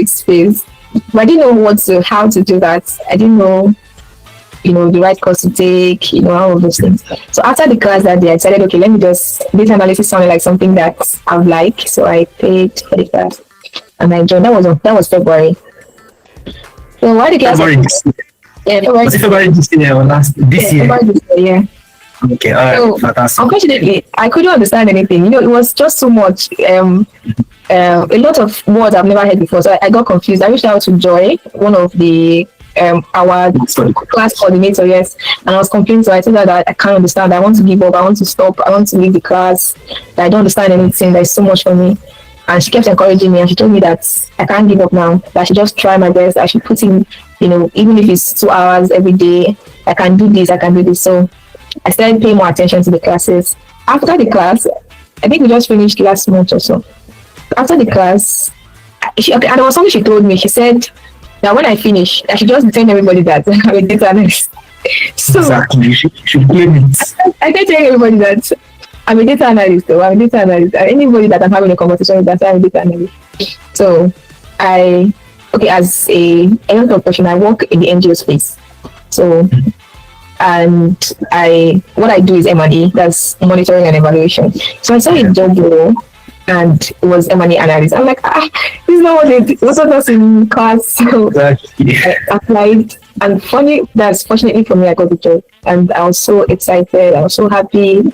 space. But I didn't know how to do that. I didn't know, the right course to take, all of those things. So after the class that day, I decided, okay, let me just, data analysis sounded like something that I would like. So I paid for the class and I joined. That was February. So while the class February this year. yeah, February, Was it February this year or this year? February this year, yeah. Okay, all right, So fantastic. unfortunately, I couldn't understand anything. It was just too much. A lot of words I've never heard before, so I got confused. I reached out to Joy, one of the our class coordinator, yes, and I was confused. So I told her that I can't understand. I want to give up. I want to stop. I want to leave the class. That I don't understand anything. There's so much for me. And she kept encouraging me, and she told me that I can't give up now. That I should just try my best. I should put in, even if it's 2 hours every day, I can do this. I can do this. So I started paying more attention to the classes. After the class, I think we just finished last month or so. After the class, and there was something she told me. She said that when I finish, I should just tell everybody that I'm a data analyst. So Exactly, you should claim it. I can tell everybody that I'm a data analyst. Though I'm a data analyst. Anybody that I'm having a conversation with, that I'm a data analyst. So as a young professional, I work in the NGO space. So and what I do is M&E, that's monitoring and evaluation. So I saw a job role and it was M&E analyst. I'm like, this is not what was in class. So Exactly. I applied, and fortunately for me, I got the job, and I was so excited. I was so happy.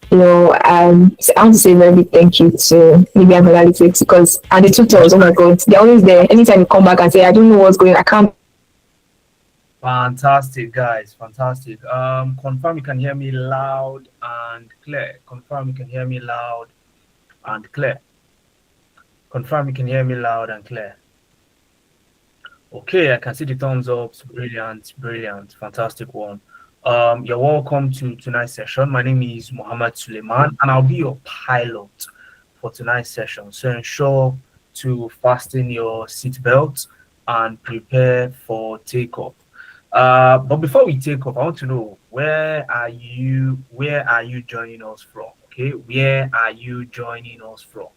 So I want to say a very big thank you to Media Analytics and the tutors. Oh my God, they're always there. Anytime you come back and say, I don't know what's going on, I can't. Fantastic, guys. Fantastic. Confirm you can hear me loud and clear. Confirm you can hear me loud and clear. Confirm you can hear me loud and clear. Okay, I can see the thumbs up. Brilliant, brilliant, fantastic one. You're welcome to tonight's session. My name is Mohammed Suleiman, and I'll be your pilot for tonight's session. So ensure to fasten your seatbelt and prepare for takeoff. But before we take off, I want to know, where are you joining us from? Okay, where are you joining us from?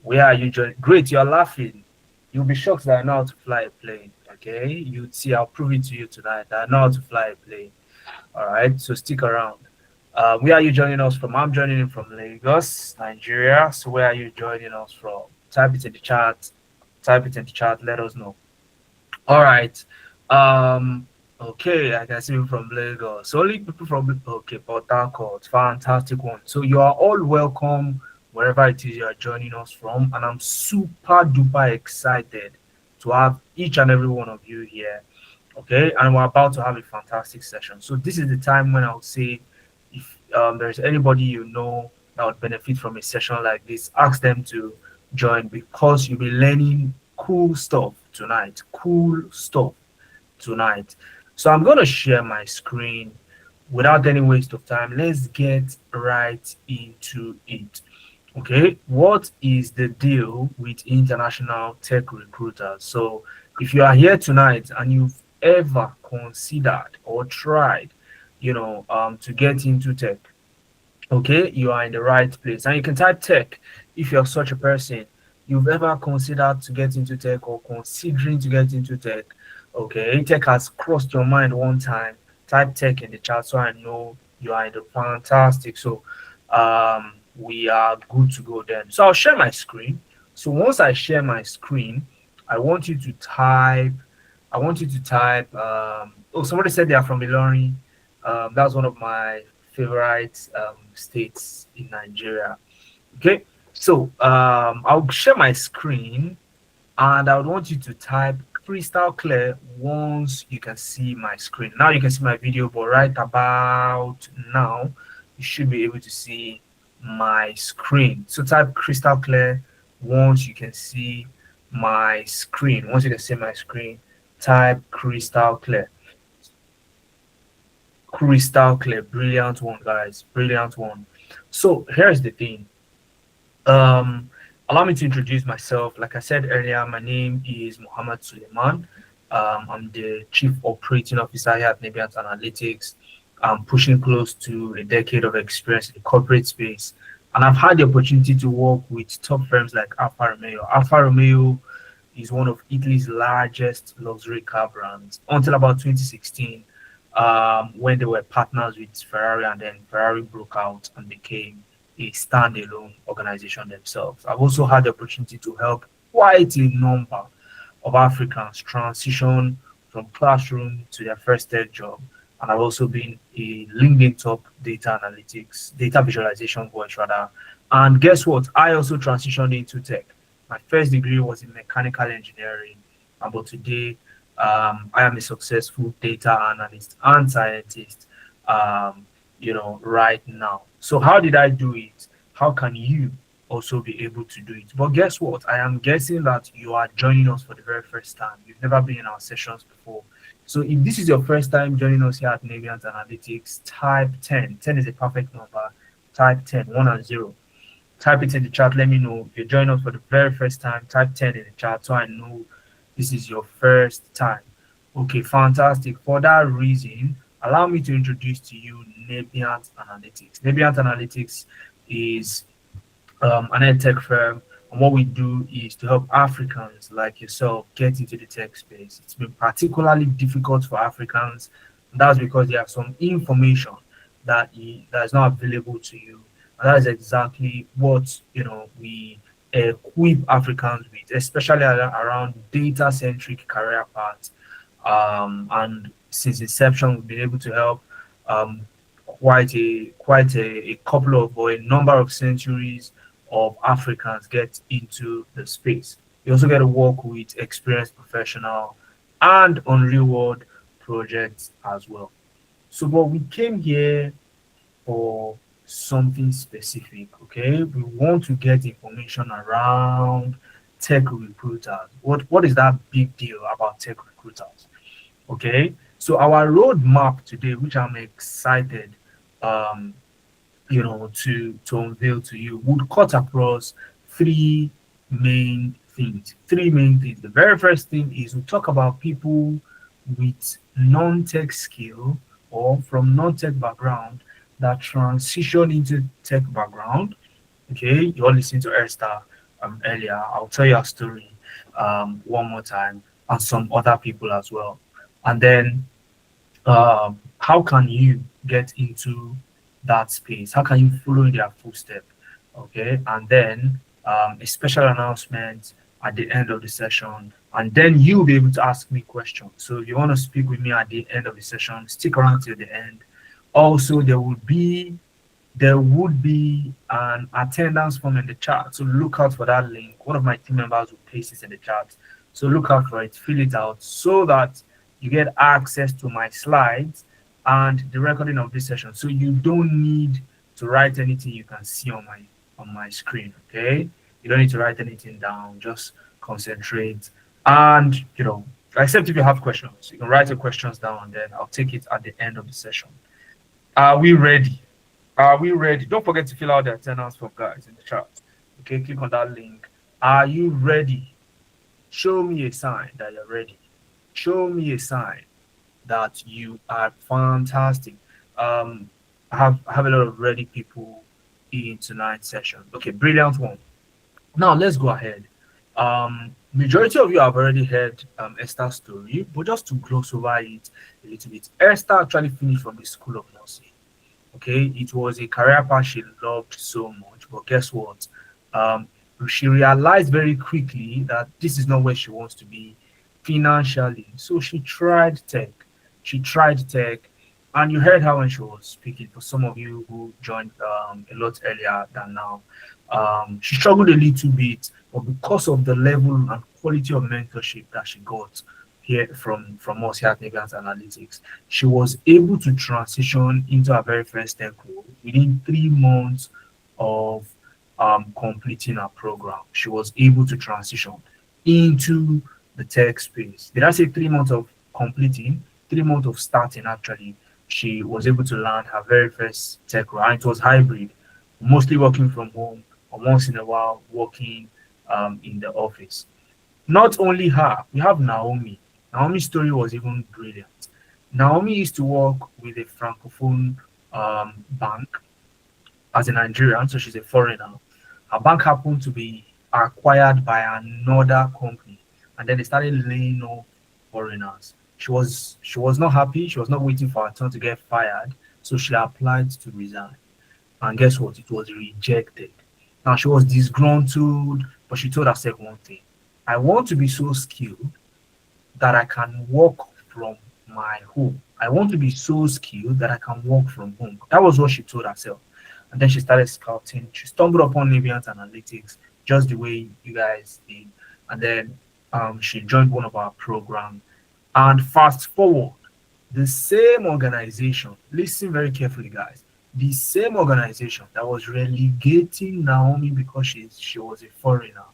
Where are you joining? Great, you're laughing. You'll be shocked that I know how to fly a plane. Okay, you'd see, I'll prove it to you tonight. I know how to fly a plane. All right, so stick around. Where are you joining us from? I'm joining in from Lagos, Nigeria. So where are you joining us from? Type it in the chat. Type it in the chat. Let us know. All right. Okay, I can see you from Lagos. So only people from Port Harcourt. Fantastic one. So you are all welcome wherever it is you are joining us from, and I'm super duper excited to have each and every one of you here. Okay, and we're about to have a fantastic session. So this is the time when I would say, if there's anybody that would benefit from a session like this, ask them to join, because you'll be learning cool stuff tonight. Cool stuff tonight. So I'm going to share my screen without any waste of time. Let's get right into it. Okay, what is the deal with international tech recruiters? So if you are here tonight and you've ever considered or tried, to get into tech, okay, you are in the right place. And you can type tech if you're such a person. You've ever considered to get into tech or considering to get into tech. Okay, tech has crossed your mind one time. Type tech in the chat so I know you are in the fantastic. So we are good to go then. So I'll share my screen. So once I share my screen, I want you to type. Somebody said they are from Ilorin. That's one of my favorite states in Nigeria. Okay, so I'll share my screen, and I would want you to type crystal clear once you can see my screen. Now you can see my video, but right about now you should be able to see my screen. So type crystal clear once you can see my screen. Once you can see my screen, type crystal clear. Crystal clear. Brilliant one, guys. Brilliant one. So here's the thing. Allow me to introduce myself. Like I said earlier, my name is Mohammed Suleiman. I'm the Chief Operating Officer here at Nebiant Analytics. I'm pushing close to a decade of experience in the corporate space. And I've had the opportunity to work with top firms like Alfa Romeo. Alfa Romeo is one of Italy's largest luxury car brands until about 2016, when they were partners with Ferrari, and then Ferrari broke out and became a standalone organization themselves. I've also had the opportunity to help quite a number of Africans transition from classroom to their first tech job. And I've also been a LinkedIn top data analytics, data visualization voice rather. And guess what? I also transitioned into tech. My first degree was in mechanical engineering, but today I am a successful data analyst and scientist. Right now. So how did I do it? How can you also be able to do it? But guess what? I am guessing that you are joining us for the very first time. You've never been in our sessions before. So if this is your first time joining us here at Navient Analytics, type 10. 10 is a perfect number. Type 10, 1 and 0. Type it in the chat. Let me know if you're joining us for the very first time. Type 10 in the chat so I know this is your first time. Okay, fantastic. For that reason, allow me to introduce to you Navient Analytics. Navient Analytics is an edtech firm, and what we do is to help Africans like yourself get into the tech space. It's been particularly difficult for Africans, and that's because there are some information that is not available to you. And that is exactly what we equip Africans with, especially around data-centric career paths. And since inception, we've been able to help quite a couple of, or a number of centuries of Africans get into the space. You also get to work with experienced professional and on real world projects as well. So, but we came here for something specific. Okay, we want to get information around tech recruiters. What is that big deal about tech recruiters? Okay, so our roadmap today, which I'm excited to unveil to you, would cut across three main things. The very first thing is we talk about people with non-tech skill or from non-tech background that transition into tech background. Okay, you all listened to Esther earlier. I'll tell you a story one more time, and some other people as well. And then how can you get into that space? How can you follow in their footsteps? Okay, and then a special announcement at the end of the session, and then you'll be able to ask me questions. So if you want to speak with me at the end of the session, stick around till the end. Also, there would be an attendance form in the chat, so look out for that link. One of my team members will paste it in the chat, so look out for it, fill it out, so that you get access to my slides and the recording of this session. So you don't need to write anything you can see on my screen. Okay, you don't need to write anything down, just concentrate. And except if you have questions, you can write your questions down, and then I'll take it at the end of the session. Are we ready? Are we ready? Don't forget to fill out the attendance form, guys, in the chat. Okay, click on that link. Are you ready? Show me a sign that you're ready. Show me a sign that you are fantastic. I have a lot of ready people in tonight's session. Okay, brilliant one. Now let's go ahead. Majority of you have already heard Esther's story, but just to gloss over it a little bit. Esther actually finished from the School of Nursing. Okay, it was a career path she loved so much, but guess what? She realized very quickly that this is not where she wants to be financially. So she tried tech. And you heard her when she was speaking. For some of you who joined a lot earlier than now, she struggled a little bit, but because of the level and quality of mentorship that she got here from us here at Navient Analytics, she was able to transition into her very first tech role within 3 months of completing her program. She was able to transition into the tech space. Did I say 3 months of completing? 3 months of starting, actually. She was able to land her very first tech role, and it was hybrid, mostly working from home, or once in a while working in the office. Not only her, we have Naomi. Naomi's story was even brilliant. Naomi used to work with a francophone bank as a Nigerian, so she's a foreigner. Her bank happened to be acquired by another company, and then they started laying off foreigners. She was not happy. She was not waiting for her turn to get fired, so she applied to resign. And guess what? It was rejected. Now she was disgruntled, but she told herself one thing: I want to be so skilled that I can work from my home. I want to be so skilled that I can work from home. That was what she told herself. And then she started scouting. She stumbled upon Navient Analytics, just the way you guys did. And then she joined one of our programs. And fast forward, the same organization, listen very carefully, guys, the same organization that was relegating Naomi because she was a foreigner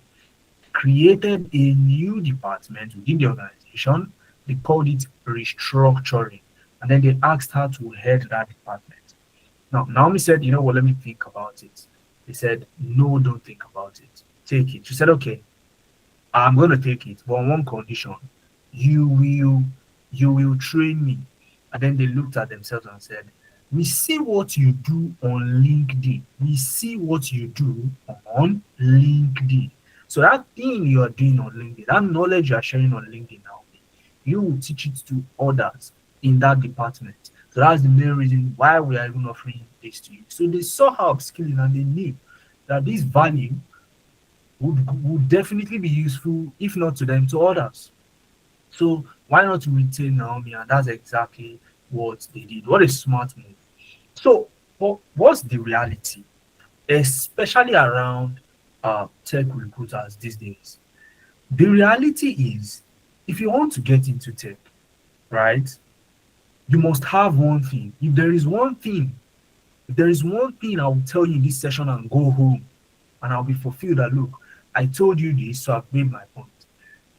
created a new department within the organization. They called it restructuring. And then they asked her to head that department. Now, Naomi said, you know what, let me think about it. They said, no, don't think about it. Take it. She said, okay, I'm going to take it, but on one condition. You will train me. And then they looked at themselves and said, we see what you do on LinkedIn. We see what you do on LinkedIn. So that thing you are doing on LinkedIn, that knowledge you are sharing on LinkedIn now, you will teach it to others in that department. So that's the main reason why we are even offering this to you. So they saw her upskilling and they knew that this value would definitely be useful, if not to them, to others. So why not retain Naomi? And that's exactly what they did. What a smart move. So what's the reality, especially around tech recruiters these days? The reality is, if you want to get into tech, right, you must have one thing. If there is one thing I will tell you in this session and go home and I'll be fulfilled that, look, I told you this, so I've made my point.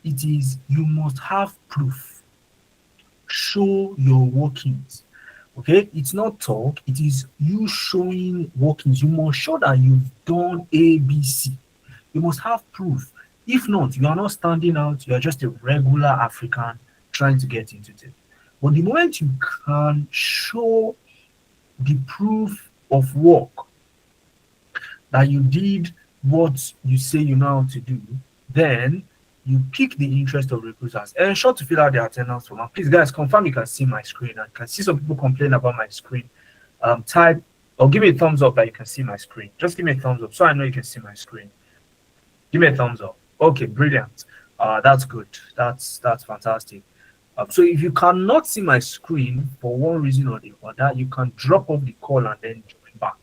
It is, you must have proof. Show your workings. Okay, it's not talk, it is you showing workings. You must show that you've done ABC. You must have proof. If not, you are not standing out, you are just a regular African trying to get into it. But the moment you can show the proof of work that you did what you say you know how to do, then you pick the interest of recruiters. Ensure to fill out the attendance form. And please, guys, confirm you can see my screen. I can see some people complain about my screen. Type or give me a thumbs up that you can see my screen. Just give me a thumbs up so I know you can see my screen. Give me a thumbs up. Okay, brilliant. That's good. That's fantastic. So if you cannot see my screen for one reason or the other, you can drop off the call and then join back.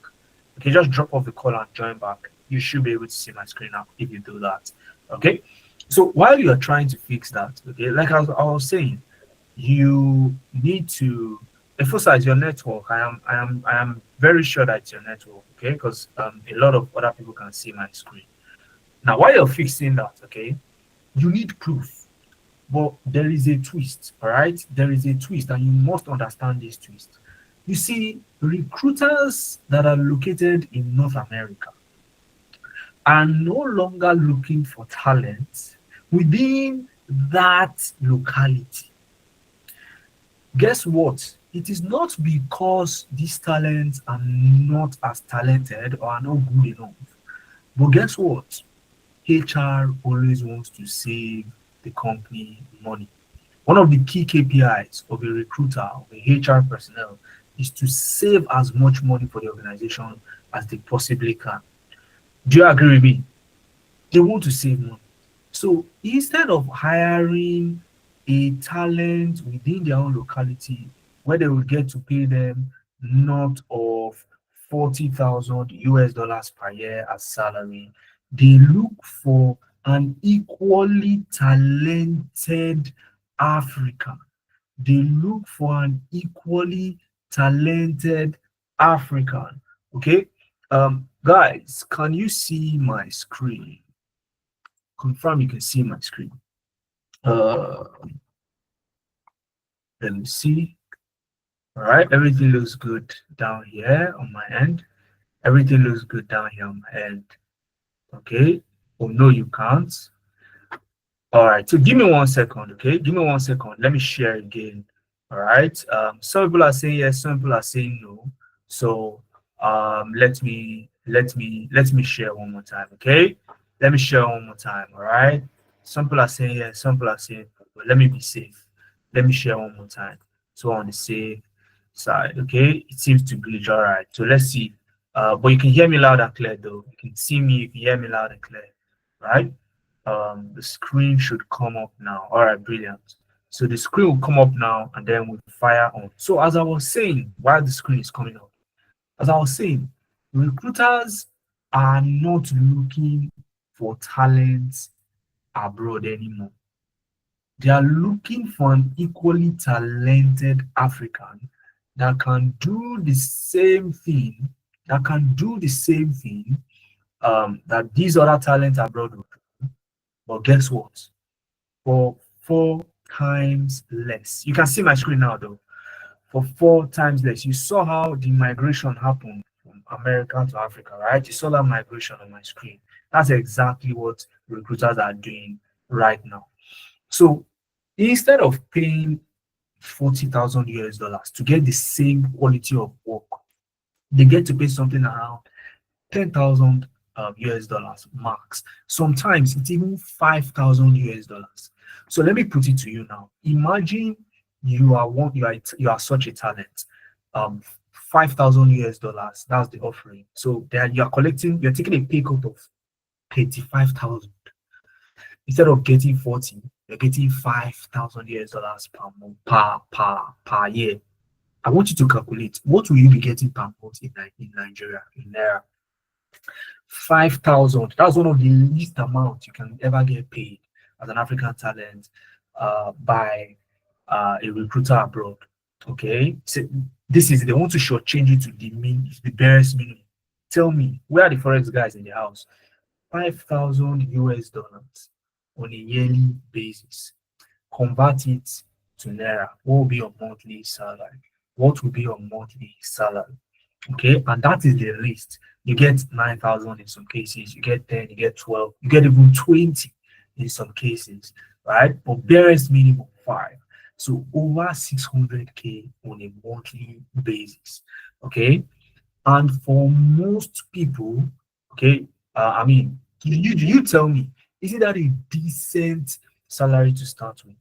Okay, just drop off the call and join back. You should be able to see my screen now if you do that. Okay. So while you are trying to fix that, okay, like I was saying, you need to emphasize your network. I am very sure that it's your network, okay, because a lot of other people can see my screen. Now, while you're fixing that, okay, you need proof, but there is a twist, all right? There is a twist, and you must understand this twist. You see, recruiters that are located in North America are no longer looking for talent within that locality. Guess what? It is not because these talents are not as talented or are not good enough. But guess what? HR always wants to save the company money. One of the key KPIs of a recruiter, of a HR personnel, is to save as much money for the organization as they possibly can. Do you agree with me? They want to save money. So instead of hiring a talent within their own locality where they will get to pay them not of 40,000 US dollars per year as salary, they look for an equally talented African. They look for an equally talented African. Okay, guys, can you see my screen? Confirm you can see my screen. Let me see. All right, everything looks good down here on my end. Everything looks good down here on my end. Okay. Oh no, you can't. All right, so give me 1 second. Okay, give me 1 second. Let me share again. All right. Some people are saying yes, some people are saying no. So let me share one more time. Okay, let me share one more time. All right. Some people are saying yes, some people are saying no, but let me be safe. Let me share one more time. So on the safe side, okay, it seems to glitch. All right, so let's see. But you can hear me loud and clear though. You can see me, you can hear me loud and clear, right? The screen should come up now. All right, brilliant. So the screen will come up now, and then we fire on. So as I was saying, while the screen is coming up, as I was saying, recruiters are not looking for talent abroad anymore. They are looking for an equally talented African that can do the same thing, that these other talents abroad will do. But guess what? For 4 times less. You can see my screen now though. For 4 times less. You saw how the migration happened from America to Africa, right? You saw that migration on my screen. That's exactly what recruiters are doing right now. So instead of paying 40,000 US dollars to get the same quality of work, they get to pay something around 10,000 US dollars max. Sometimes it's even 5,000 US dollars. So let me put it to you now. Imagine you are such a talent. 5,000 US dollars, that's the offering. So there you're taking a pay cut of 35,000. Instead of getting 40, you're getting 5,000 US dollars per month, per year. I want you to calculate what will you be getting per month in Nigeria, in Naira. 5,000. That's one of the least amount you can ever get paid as an African talent by a recruiter abroad. Okay, so they want to shortchange it to the barest minimum. Tell me, where are the forex guys in the house? 5,000 US dollars on a yearly basis. Convert it to Naira. What will be your monthly salary? What will be your monthly salary? Okay, and that is the list. You get 9,000 in some cases, you get 10, you get 12, you get even 20 in some cases, right? But barest minimum 5. So over 600K on a monthly basis. Okay, and for most people, okay, I mean, you tell me, isn't that a decent salary to start with?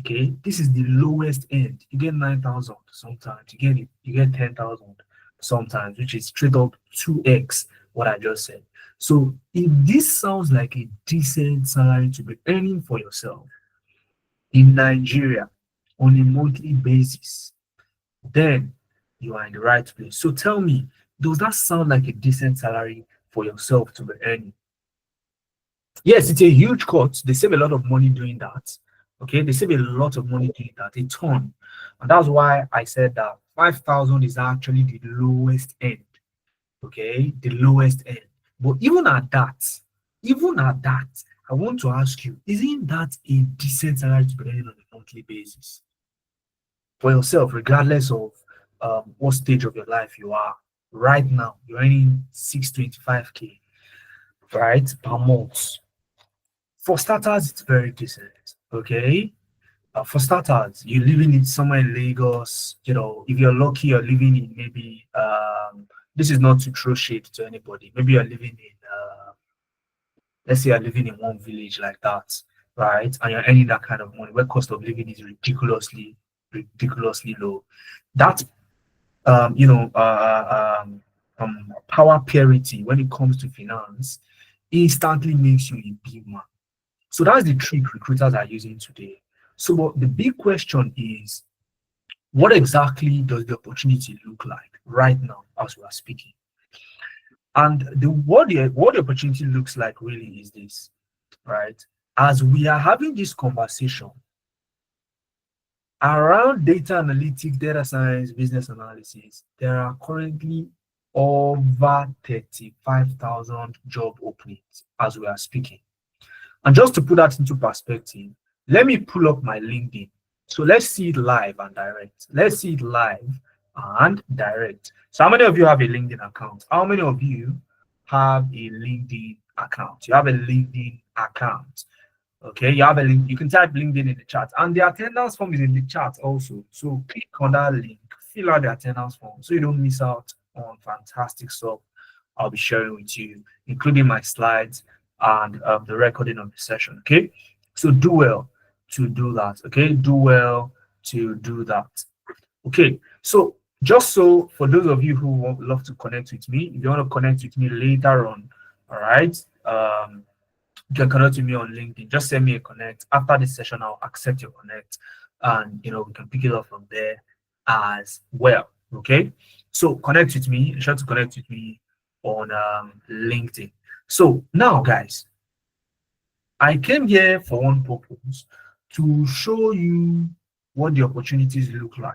Okay, this is the lowest end. You get 9,000 sometimes, you get 10,000 sometimes, which is straight up 2x what I just said. So if this sounds like a decent salary to be earning for yourself in Nigeria on a monthly basis, then you are in the right place. So tell me, does that sound like a decent salary for yourself to be earning? Yes, it's a huge cut. They save a lot of money doing that. Okay, they save a lot of money doing that, a ton. And that's why I said that 5,000 is actually the lowest end. Okay, the lowest end. But even at that, I want to ask you, isn't that a decent salary to be earning on a monthly basis for yourself, regardless of what stage of your life you are? Right now, you're earning 625K, right, per month. For starters, it's very decent. Okay, for starters, you're living in somewhere in Lagos. You know, if you're lucky, you're living in maybe this is not to throw shade to anybody. Maybe you're living in let's say you're living in one village like that, right? And you're earning that kind of money where cost of living is ridiculously low. That power parity when it comes to finance instantly makes you a big man. So that's the trick recruiters are using today. So the big question is, what exactly does the opportunity look like right now as we are speaking? And what the opportunity looks like really is this, right? As we are having this conversation around data analytics, data science, business analysis, there are currently over 35,000 job openings as we are speaking. And just to put that into perspective, let me pull up my LinkedIn. So let's see it live and direct. So how many of you have a LinkedIn account? How many of you have a LinkedIn account? You have a LinkedIn account. Okay, you have a link. You can type LinkedIn in the chat. And the attendance form is in the chat also. So click on that link, fill out the attendance form so you don't miss out on fantastic stuff I'll be sharing with you, including my slides and the recording of the session. Okay, So do well to do that. Okay, do well to do that. Okay, so just so for those of you who love to connect with me, if you want to connect with me later on, all right, you can connect with me on LinkedIn. Just send me a connect. After this session, I'll accept your connect, and we can pick it up from there as well. Okay, so connect with me. Try to connect with me on LinkedIn. So now, guys, I came here for one purpose, to show you what the opportunities look like.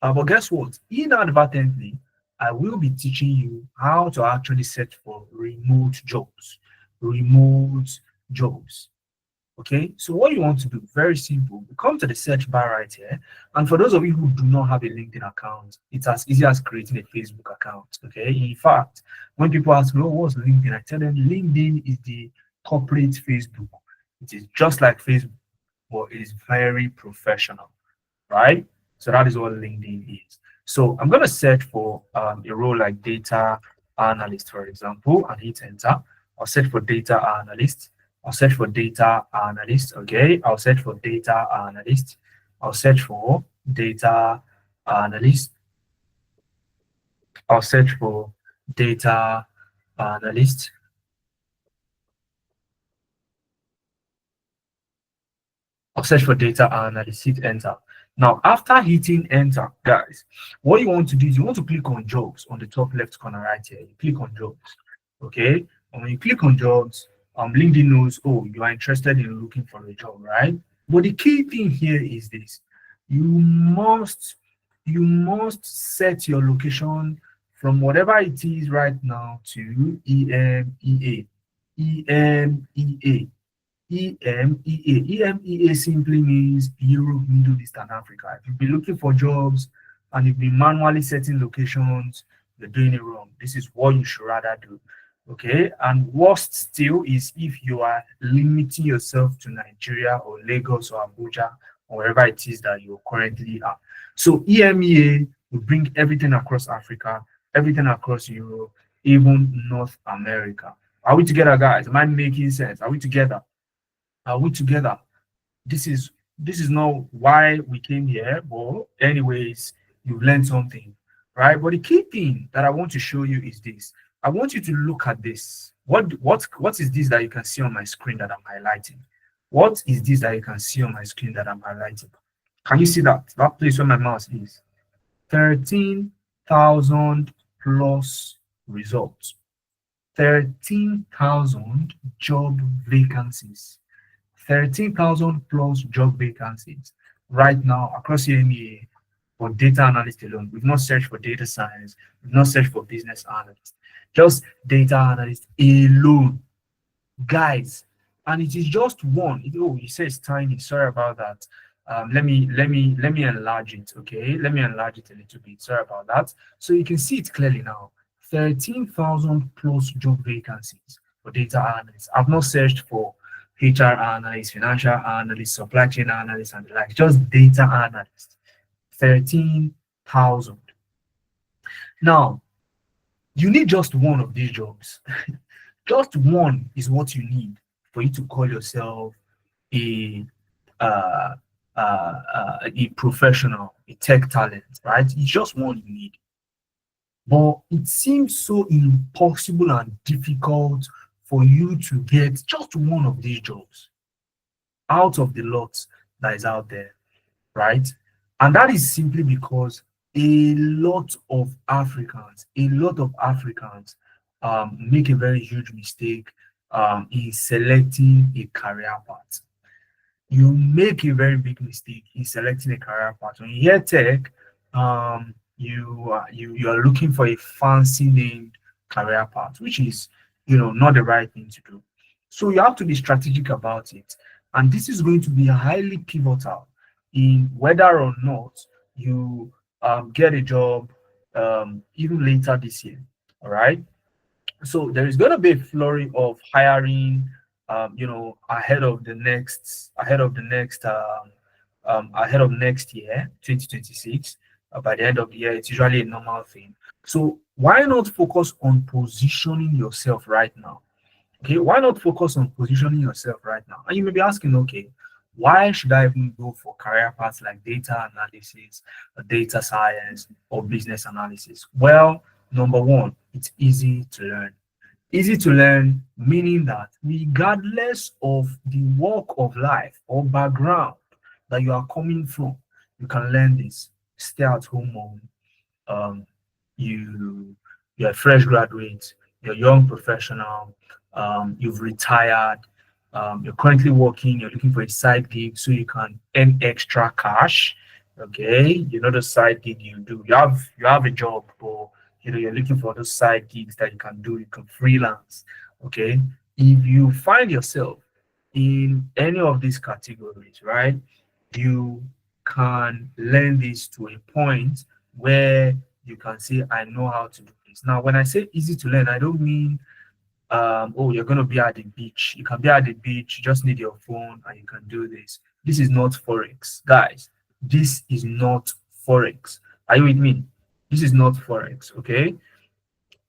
But guess what? Inadvertently, I will be teaching you how to actually search for remote jobs. Remote jobs. Okay, so what you want to do, very simple. You come to the search bar right here. And for those of you who do not have a LinkedIn account, it's as easy as creating a Facebook account. Okay, in fact, when people ask me, oh, what's LinkedIn? I tell them LinkedIn is the corporate Facebook. It is just like Facebook, but it is very professional, right? So that is what LinkedIn is. So I'm going to search for a role like data analyst, for example, and hit enter. I'll search for data analyst. I'll search for data analyst. Okay, I'll search for data analyst. I'll search for data analyst. I'll search for data analyst. I'll search for data analyst, hit enter. Now, after hitting enter, guys, what you want to do is you want to click on jobs on the top left corner right here. You click on jobs. Okay, and when you click on jobs, LinkedIn knows, oh, you are interested in looking for a job, right? But the key thing here is this: you must set your location from whatever it is right now to EMEA. EMEA. EMEA. EMEA simply means Europe, Middle East, and Africa. If you've been looking for jobs and you've been manually setting locations, you're doing it wrong. This is what you should rather do. Okay, and worst still is if you are limiting yourself to Nigeria or Lagos or Abuja or wherever it is that you currently are. So EMEA will bring everything across Africa, everything across Europe, even North America. Are we together, guys? Am I making sense? Are we together? Are we together? This is not why we came here, but anyways, you've learned something, right? But the key thing that I want to show you is this. I want you to look at this. What is this that you can see on my screen that I'm highlighting? What is this that you can see on my screen that I'm highlighting? Can you see that? That place where my mouse is. 13,000 plus results. 13,000 job vacancies. 13,000 plus job vacancies right now across EMEA for data analyst alone. We've not searched for data science. We've not searched for business analyst. Just data analyst alone, guys. And it is just one. Oh, you say it's tiny. Sorry about that. Let me enlarge it. Okay, let me enlarge it a little bit. Sorry about that. So you can see it clearly now. 13,000 plus job vacancies for data analysts. I've not searched for HR analyst, financial analyst, supply chain analyst, and the like. Just data analyst. 13,000. Now, you need just one of these jobs. Just one is what you need for you to call yourself a professional, a tech talent, right? It's just one you need. But it seems so impossible and difficult for you to get just one of these jobs out of the lot that is out there, right? And that is simply because a lot of Africans make a very huge mistake in selecting a career path. You make a very big mistake in selecting a career path. When you hear tech, you are looking for a fancy named career path, which is not the right thing to do. So you have to be strategic about it, and this is going to be highly pivotal in whether or not you get a job even later this year. All right. So there is going to be a flurry of hiring, ahead of next year, 2026. By the end of the year, it's usually a normal thing. So why not focus on positioning yourself right now? Okay, why not focus on positioning yourself right now? And you may be asking, okay, why should I even go for career paths like data analysis, data science, or business analysis? Well, number one, it's easy to learn. Easy to learn, meaning that regardless of the walk of life or background that you are coming from, you can learn this. Stay at home mom, um, you're a fresh graduate, you're a young professional, you've retired, you're currently working, you're looking for a side gig so you can earn extra cash. Okay, you know the side gig you do. You have a job, but you're looking for those side gigs that you can do, you can freelance. Okay. If you find yourself in any of these categories, right, you can learn this to a point where you can say, I know how to do this. Now, when I say easy to learn, I don't mean oh, you're going to be at the beach. You can be at the beach, you just need your phone and you can do this. This is not Forex. Guys, this is not Forex. Are you with me? This is not Forex, okay?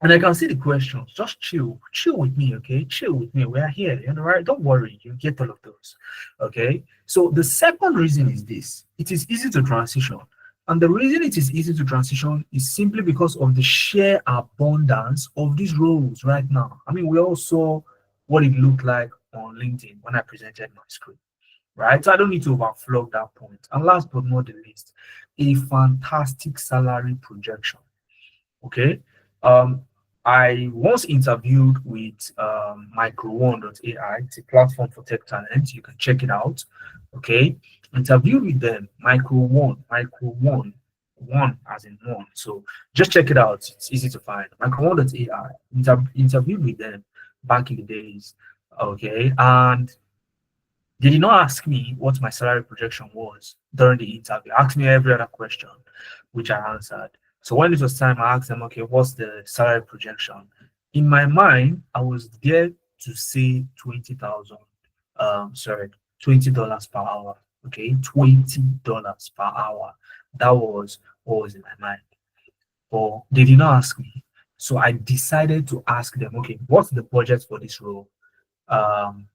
And I can see the questions. Just chill with me, okay? Chill with me. We are here, right? Don't worry, you get all of those, okay? So the second reason is this: it is easy to transition, and the reason it is easy to transition is simply because of the sheer abundance of these roles right now. I mean, we all saw what it looked like on LinkedIn when I presented my screen, right? So I don't need to overflow that point. And last but not the least, a fantastic salary projection. Okay. Um, I was interviewed with Micro1.ai. It's a platform for tech talent. You can check it out. Okay. Interviewed with them, Micro1 as in one. So just check it out. It's easy to find. Micro1.ai. Interviewed with them back in the days. Okay. And they did not ask me what my salary projection was during the interview. Asked me every other question, which I answered. So when it was time, I asked them, okay, what's the salary projection? In my mind, I was there to say 20,000, $20 per hour. Okay, $20 per hour. That was what was in my mind. But they did not ask me. So I decided to ask them, okay, what's the budget for this role? Um,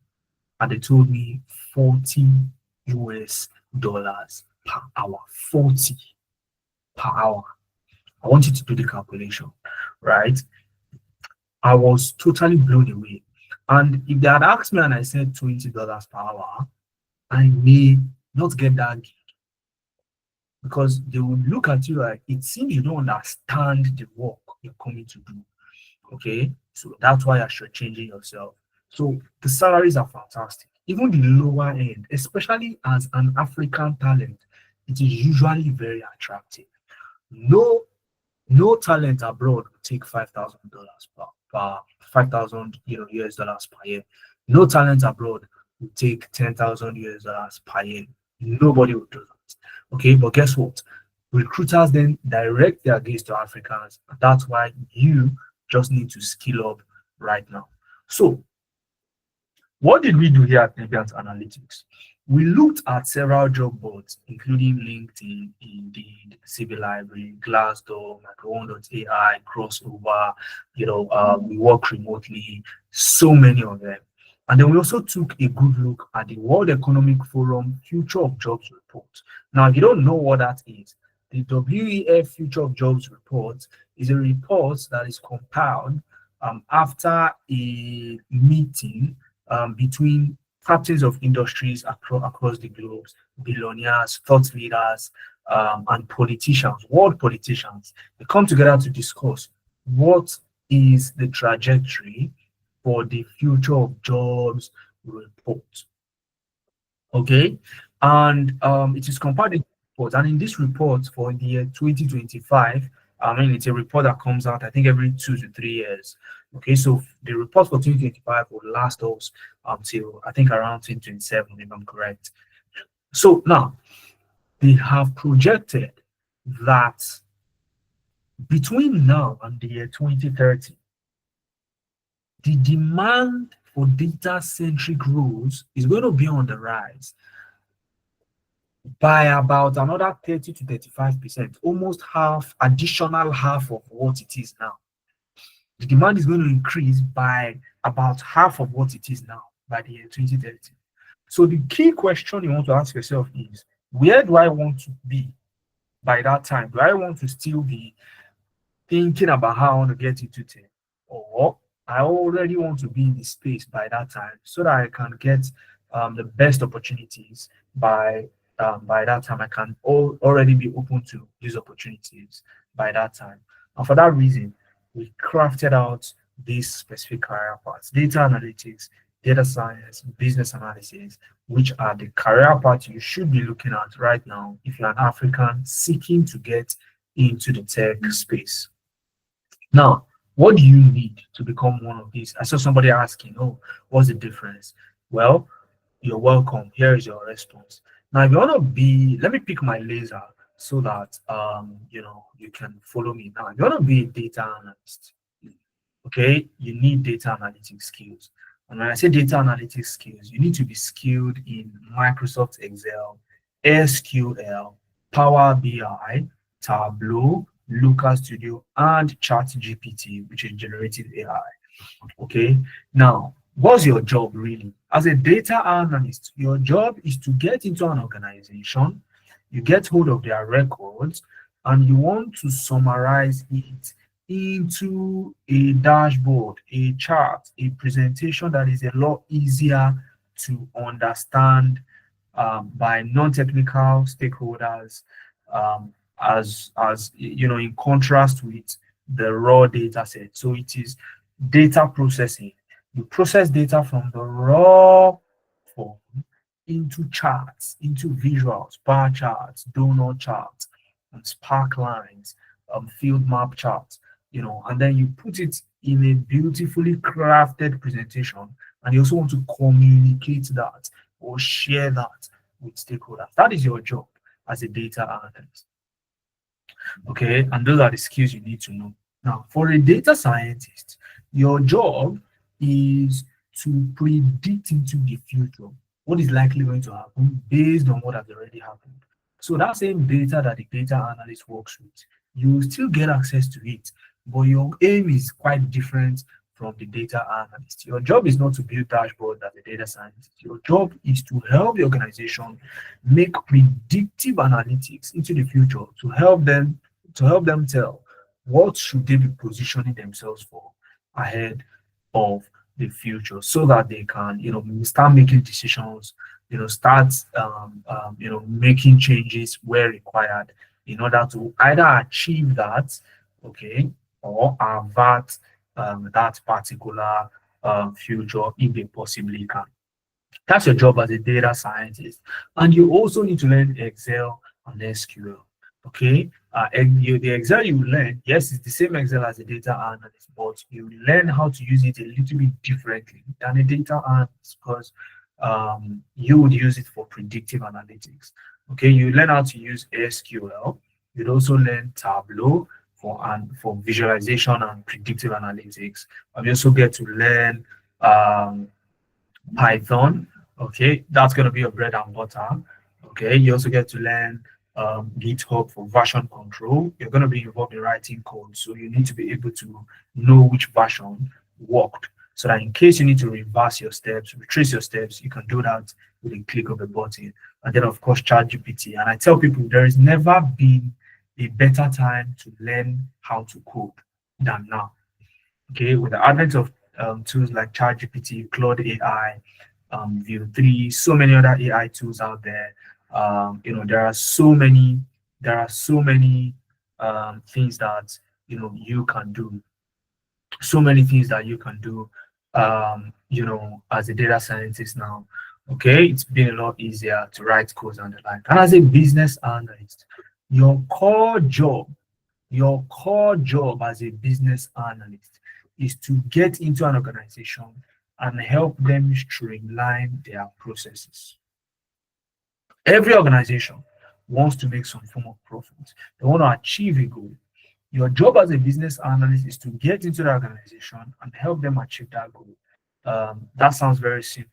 and they told me 40 US dollars per hour. 40 per hour. I want you to do the calculation, right? I was totally blown away. And if they had asked me and I said $20 per hour, I may not get that gig because they would look at you like it seems you don't understand the work you're coming to do. Okay, so that's why you're changing yourself. So the salaries are fantastic. Even the lower end, especially as an African talent, it is usually very attractive. No, no talent abroad will take $5,000 per 5,000 US dollars per year. No talent abroad will take 10,000 US dollars per year. Nobody will do that. Okay, but guess what? Recruiters then direct their gaze to Africans. And that's why you just need to skill up right now. So, what did we do here at Nebiant Analytics? We looked at several job boards, including LinkedIn, Indeed, CV Library, Glassdoor, Micro1.ai, Crossover. We work remotely, so many of them. And then we also took a good look at the World Economic Forum Future of Jobs report. Now, if you don't know what that is, the WEF Future of Jobs report is a report that is compiled after a meeting between captains of industries across the globe, billionaires, thought leaders, and politicians, world politicians. They come together to discuss what is the trajectory for the Future of Jobs report. Okay, and it is compiled in report, and in this report for the year 2025, I mean, it's a report that comes out, I think, every 2 to 3 years. Okay, so the report for 2025 will last us until I think around 2027, if I'm correct. So now they have projected that between now and the year 2030, the demand for data-centric roles is going to be on the rise by about another 30 to 35%, almost half, additional half of what it is now. The demand is going to increase by about half of what it is now by the year 2030. So the key question you want to ask yourself is, where do I want to be by that time? Do I want to still be thinking about how I want to get into tech, or I already want to be in the space by that time so that I can get the best opportunities by that time? I can already be open to these opportunities by that time. And for that reason, we crafted out these specific career paths: data analytics, data science, business analysis, which are the career paths you should be looking at right now if you're an African seeking to get into the tech space. Now, what do you need to become one of these? I saw somebody asking, oh, what's the difference? Well, you're welcome. Here is your response. Now, if you want to be, let me pick my laser so that you can follow me now. If you want to be a data analyst, okay, you need data analytics skills. And when I say data analytics skills, you need to be skilled in Microsoft Excel, SQL, Power BI, Tableau, Looker Studio, and ChatGPT, which is generative AI. Okay, now what's your job really? As a data analyst, your job is to get into an organization, you get hold of their records, and you want to summarize it into a dashboard, a chart, a presentation that is a lot easier to understand by non-technical stakeholders, as you know, in contrast with the raw data set. So it is data processing. You process data from the raw form into charts, into visuals, bar charts, donut charts, and spark lines, field map charts, and then you put it in a beautifully crafted presentation, and you also want to communicate that or share that with stakeholders. That is your job as a data analyst. Okay, and those are the skills you need to know. Now, for a data scientist, your job is to predict into the future what is likely going to happen based on what has already happened. So that same data that the data analyst works with, you still get access to it, but your aim is quite different from the data analyst. Your job is not to build dashboards as a data scientist. Your job is to help the organization make predictive analytics into the future to help them tell what should they be positioning themselves for ahead of the future, so that they can start making decisions, start making changes where required in order to either achieve that, okay, or avert that particular future if they possibly can. That's your job as a data scientist. And you also need to learn Excel and SQL. Okay, the Excel you learn, yes, it's the same Excel as a data analyst, but you learn how to use it a little bit differently than a data analyst, because you would use it for predictive analytics. Okay, you learn how to use SQL. You'd also learn Tableau for visualization and predictive analytics. And you also get to learn Python. Okay, that's going to be your bread and butter. Okay, you also get to learn GitHub for version control. You're going to be involved in writing code, so you need to be able to know which version worked, so that in case you need to reverse your steps, retrace your steps, you can do that with a click of a button. And then, of course, ChatGPT. And I tell people there has never been a better time to learn how to code than now. Okay, with the advent of tools like ChatGPT, Claude AI, View 3, so many other AI tools out there. There are so many things that you can do. So many things that you can do, as a data scientist now. Okay, it's been a lot easier to write codes and the like. And as a business analyst, your core job as a business analyst is to get into an organization and help them streamline their processes. Every organization wants to make some form of profit. They want to achieve a goal. Your job as a business analyst is to get into the organization and help them achieve that goal. That sounds very simple,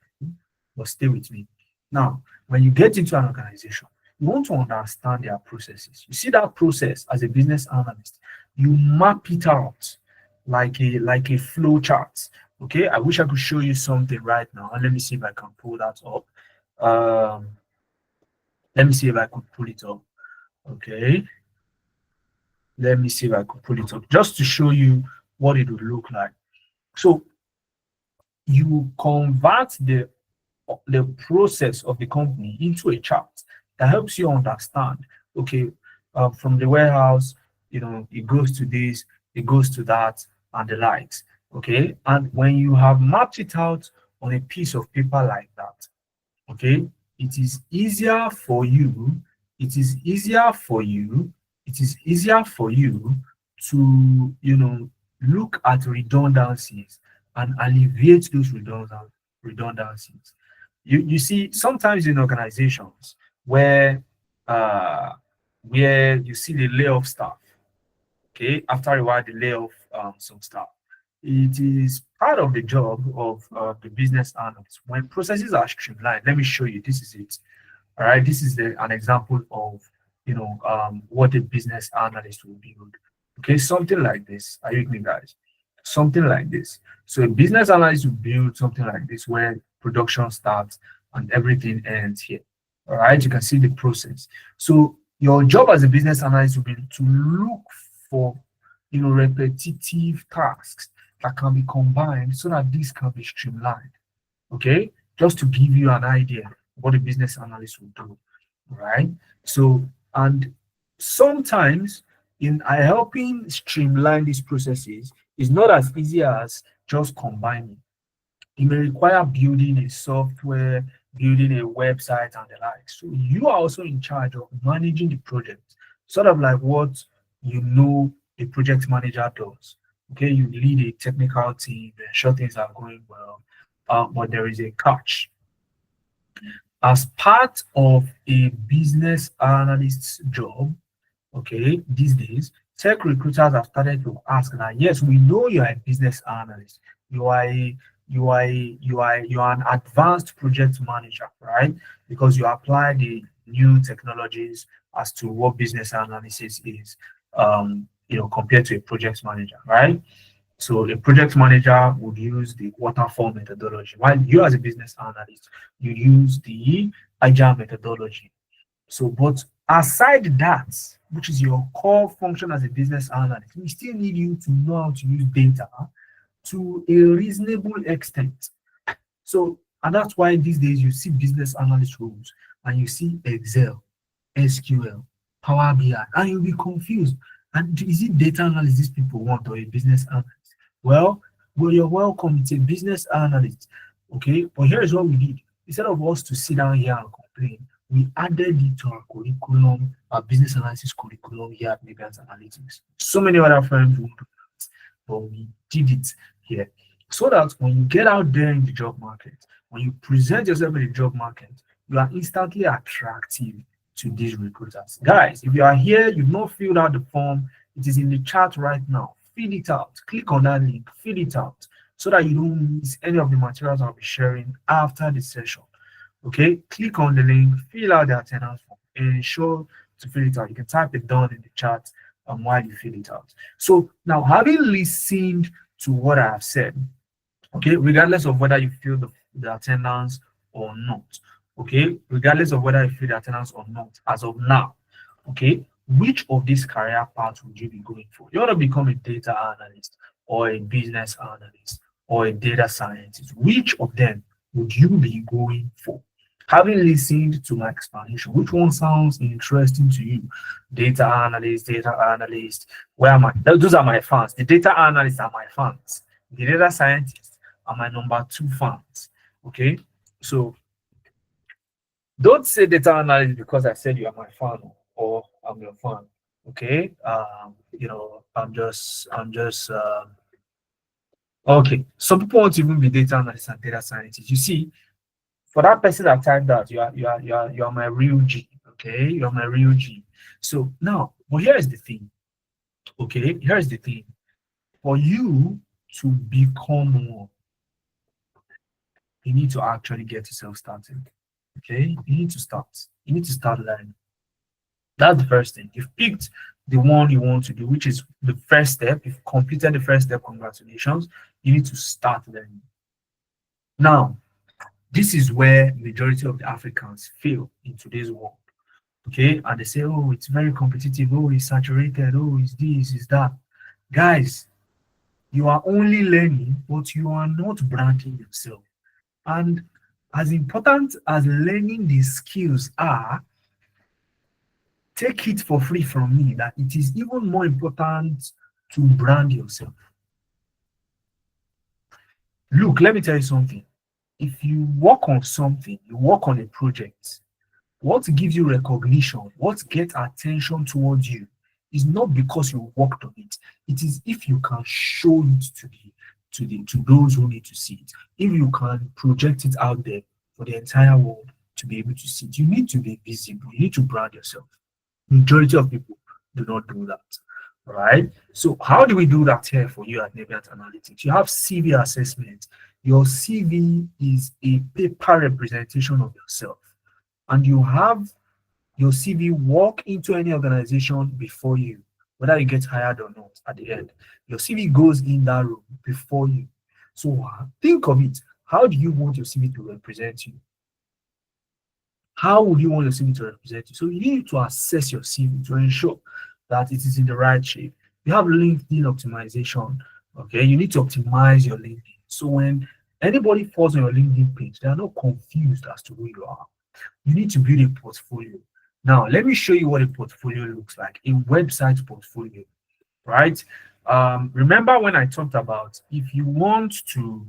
but stay with me. Now, when you get into an organization, you want to understand their processes. You see that process as a business analyst, you map it out. like a flow chart. Okay, I wish I could show you something right now. Let me see if I can pull that up. Um, let me see if I could pull it up. Okay, let me see if I could pull it up just to show you what it would look like. So you convert the process of the company into a chart that helps you understand, okay, from the warehouse, it goes to this, it goes to that, and the likes. Okay, and when you have mapped it out on a piece of paper like that, okay, it is easier for you, it is easier for you, it is easier for you to, look at redundancies and alleviate those redundancies. You see, sometimes in organizations uh where you see the layoff staff, okay, after a while they lay off some staff. It is part of the job of the business analyst. When processes are streamlined, let me show you. This is it. All right, this is an example of what a business analyst will build. Okay, something like this. Are you with me, guys? Something like this. So a business analyst will build something like this where production starts and everything ends here. All right, you can see the process. So your job as a business analyst will be to look for repetitive tasks that can be combined so that this can be streamlined. Okay, just to give you an idea what a business analyst will do, right? So, and sometimes in helping streamline these processes is not as easy as just combining. It may require building a software, building a website, and the like. So you are also in charge of managing the project, sort of like what a project manager does. Okay, you lead a technical team, ensure things are going well, but there is a catch. As part of a business analyst's job, okay, these days, tech recruiters have started to ask that, yes, we know you are a business analyst. You are an advanced project manager, right? Because you apply the new technologies as to what business analysis is, compared to a project manager, right? So a project manager would use the waterfall methodology, while you as a business analyst, you use the agile methodology. So, but aside that, which is your core function as a business analyst, we still need you to know how to use data to a reasonable extent. So, and that's why these days you see business analyst roles and you see Excel, SQL, Power BI, and you'll be confused. And is it data analyst these people want or a business analyst? Well, you're welcome. It's a business analyst. Okay, but here is what we did. Instead of us to sit down here and complain, we added it to our curriculum, our business analysis curriculum here at Mebians Analytics. So many other firms won't do that, but we did it here. So that when you get out there in the job market, when you present yourself in the job market, you are instantly attractive to these recruiters. Guys, if you are here, you've not filled out the form, it is in the chat right now. Fill it out. Click on that link, fill it out so that you don't miss any of the materials I'll be sharing after the session. Okay, click on the link, fill out the attendance form, and ensure to fill it out. You can type it down in the chat while you fill it out. So now, having listened to what I have said, okay, regardless of whether you fill the attendance or not, okay, regardless of whether you fill the attendance or not, as of now, okay, which of these career paths would you be going for? You want to become a data analyst or a business analyst or a data scientist? Which of them would you be going for? Having listened to my explanation, which one sounds interesting to you? Data analyst. Where am I? Those are my fans. The data analysts are my fans. The data scientists are my number 2 fans. Okay, so don't say data analyst because I said you are my fan or I'm your fan. Okay, I'm just okay. Some people want to even be data analysts and data scientists. You see, for that person that typed that, you are my real G. Okay, you are my real G. So now, but here is the thing. Okay, here's the thing. For you to become one, you need to actually get yourself started. Okay, you need to start. You need to start learning. That's the first thing. You've picked the one you want to do, which is the first step. If you completed the first step, congratulations. You need to start learning. Now, this is where majority of the Africans fail in today's world. Okay, and they say, oh, it's very competitive, oh, it's saturated, oh, it's this, it's that. Guys, you are only learning, but you are not branding yourself. And as important as learning these skills are, take it for free from me that it is even more important to brand yourself. Look, let me tell you something. If you work on something, you work on a project, what gives you recognition, what gets attention towards you is not because you worked on it. It is if you can show it to those who need to see it. If you can project it out there for the entire world to be able to see it, you need to be visible. You need to brand yourself. Majority of people do not do that. All right. So how do we do that here for you at Navient Analytics? You have CV assessment. Your CV is a paper representation of yourself, and you have your CV walk into any organization before you, whether you get hired or not. At the end, your CV goes in that room before you. So think of it. How do you want your CV to represent you? How would you want your CV to represent you? So you need to assess your CV to ensure that it is in the right shape. You have LinkedIn optimization. Okay, you need to optimize your LinkedIn. So when anybody falls on your LinkedIn page, they are not confused as to who you are. You need to build a portfolio. Now, let me show you what a portfolio looks like, a website portfolio, right? Remember when I talked about if you want to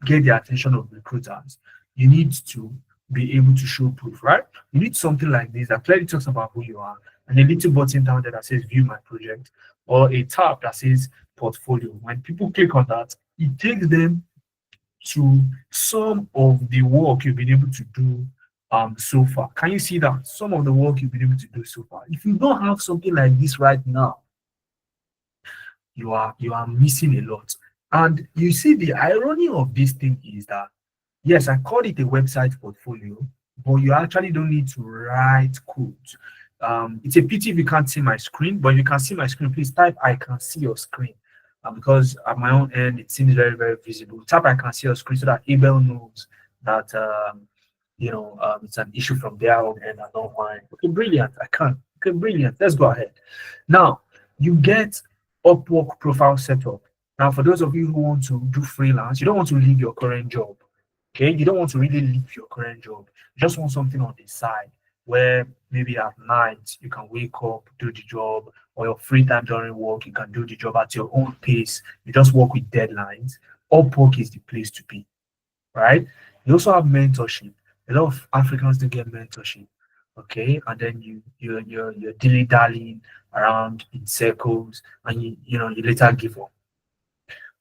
get the attention of recruiters, you need to be able to show proof, right? You need something like this that clearly talks about who you are, and a little button down there that says view my project, or a tab that says portfolio. When people click on that, it takes them to some of the work you've been able to do so far. Can you see that? Some of the work you've been able to do so far. If you don't have something like this right now, you are missing a lot. And you see, the irony of this thing is that, yes, I call it a website portfolio, but you actually don't need to write code. It's a pity if you can't see my screen, but if you can see my screen, please type I can see your screen. Because at my own end, it seems very, very visible. Type I can see your screen so that Abel knows that, it's an issue from their own end and not mine. Okay, brilliant. I can. Okay, brilliant. Let's go ahead. Now, you get Upwork profile setup. Now, for those of you who want to do freelance, you don't want to leave your current job. Okay, you don't want to really leave your current job. You just want something on the side where maybe at night you can wake up, do the job, or your free time during work, you can do the job at your own pace. You just work with deadlines. Upwork is the place to be, right? You also have mentorship. A lot of Africans do get mentorship, okay? And then you're dilly-dallying around in circles, and you later give up.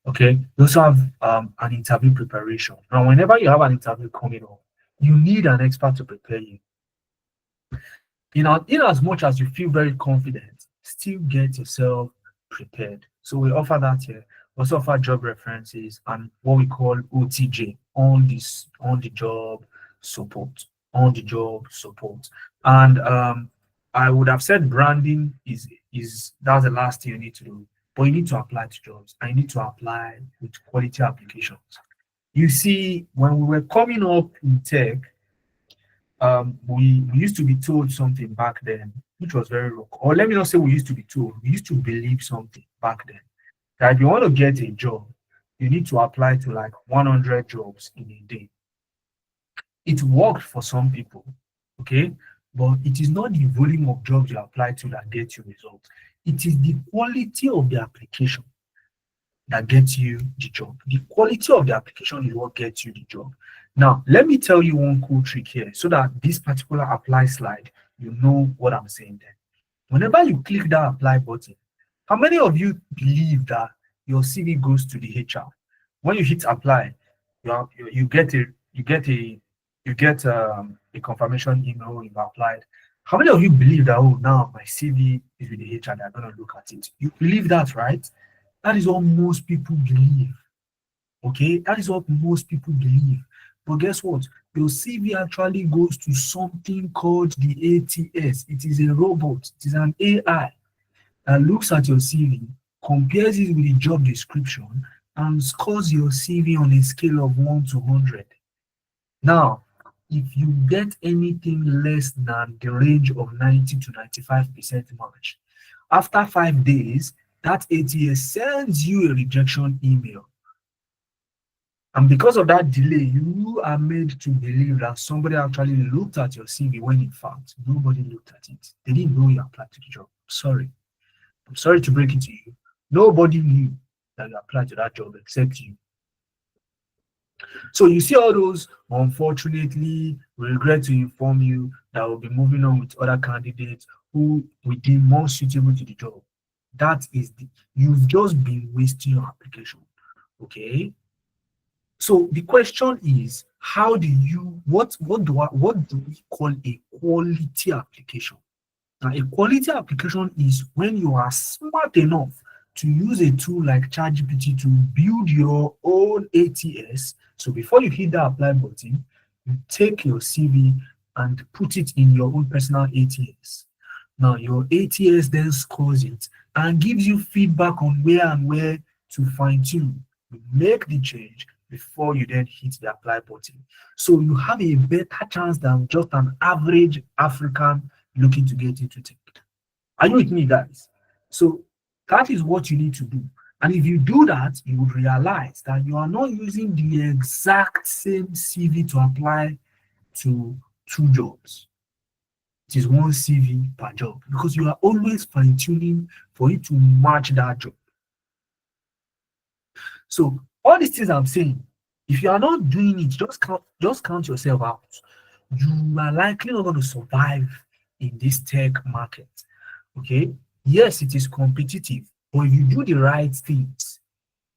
Okay, you also have an interview preparation. Now, whenever you have an interview coming up, you need an expert to prepare you. In as much as you feel very confident, still get yourself prepared. So we offer that here. We also offer job references and what we call OTJ, on the job support. And I would have said branding is that's the last thing you need to do. But you need to apply to jobs, and you need to apply with quality applications. You see, when we were coming up in tech, we used to be told something back then, which was very wrong. Or let me not say we used to be told, we used to believe something back then. That if you want to get a job, you need to apply to like 100 jobs in a day. It worked for some people, okay? But it is not the volume of jobs you apply to that gets you results. It is the quality of the application that gets you the job. The quality of the application is what gets you the job. Now, let me tell you one cool trick here so that this particular apply slide, you know what I'm saying there. Whenever you click that apply button, how many of you believe that your CV goes to the HR? When you hit apply, you get a confirmation email you've applied. How many of you believe that, oh, now my CV is with the HR, they're going to look at it? You believe that, right? That is what most people believe. Okay? That is what most people believe. But guess what? your CV actually goes to something called the ATS. It is a robot, it is an AI that looks at your CV, compares it with the job description, and scores your CV on a scale of 1 to 100. Now, if you get anything less than the range of 90 to 95% match, after 5 days, that ATS sends you a rejection email. And because of that delay, you are made to believe that somebody actually looked at your CV when in fact nobody looked at it. They didn't know you applied to the job. Sorry. I'm sorry to break it to you. Nobody knew that you applied to that job except you. So you see all those, unfortunately, we regret to inform you that we'll be moving on with other candidates who we deem more suitable to the job. That is you've just been wasting your application. Okay. So the question is, how do you what do we call a quality application? Now, a quality application is when you are smart enough to use a tool like ChatGPT to build your own ATS. So before you hit the apply button, you take your CV and put it in your own personal ATS. Now, your ATS then scores it and gives you feedback on where to fine tune. You make the change before you then hit the apply button. So you have a better chance than just an average African looking to get into tech. Are you with me, guys? So that is what you need to do. And if you do that, you would realize that you are not using the exact same CV to apply to 2 jobs. It is 1 CV per job because you are always fine-tuning for it to match that job. So all these things I'm saying, if you are not doing it, just count yourself out. You are likely not going to survive in this tech market. Okay, yes, it is competitive, but if you do the right things,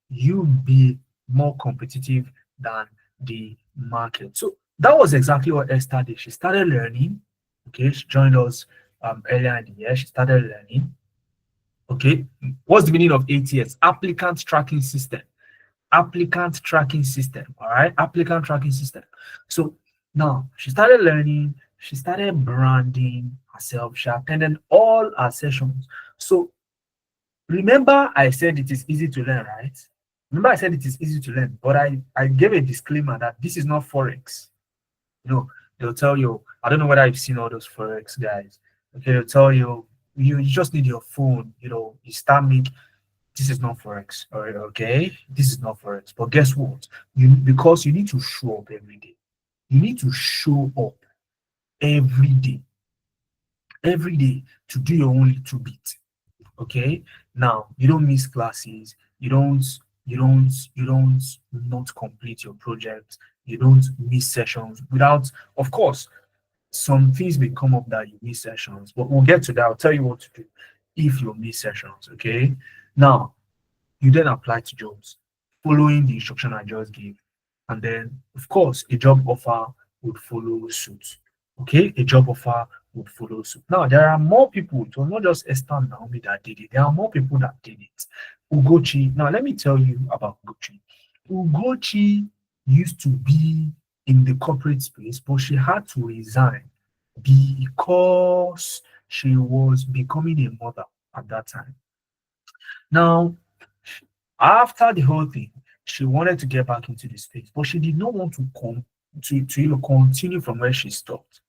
you'll be more competitive than the market. So that was exactly what Esther did. She started learning. Okay, she joined us earlier in the year. She started learning. Okay, what's the meaning of ATS? Applicant tracking system. Applicant tracking system. All right, applicant tracking system. So now she started learning. She started branding herself. She attended all our sessions. So remember, I said it is easy to learn, right? Remember, I said it is easy to learn, but I gave a disclaimer that this is not Forex. You know, they'll tell you, I don't know whether you've seen all those Forex guys. Okay, they'll tell you, you just need your phone, you start making. This is not Forex. All right, okay? This is not Forex. But guess what? Because you need to show up every day. You need to show up every day to do your own little bit. Okay, now you don't miss classes, you don't not complete your project, you don't miss sessions without, of course, some things may come up that you miss sessions, but we'll get to that. I'll tell you what to do if you miss sessions. Okay, now you then apply to jobs following the instruction I just gave, and then of course a job offer would follow suit. Okay, a job offer would follow suit. Now there are more people. It was not just Esther and Naomi that did it. There are more people that did it. Ugochi. Now let me tell you about Ugochi. Ugochi used to be in the corporate space, but she had to resign because she was becoming a mother at that time. Now, after the whole thing, she wanted to get back into the space, but she did not want to continue from where she stopped.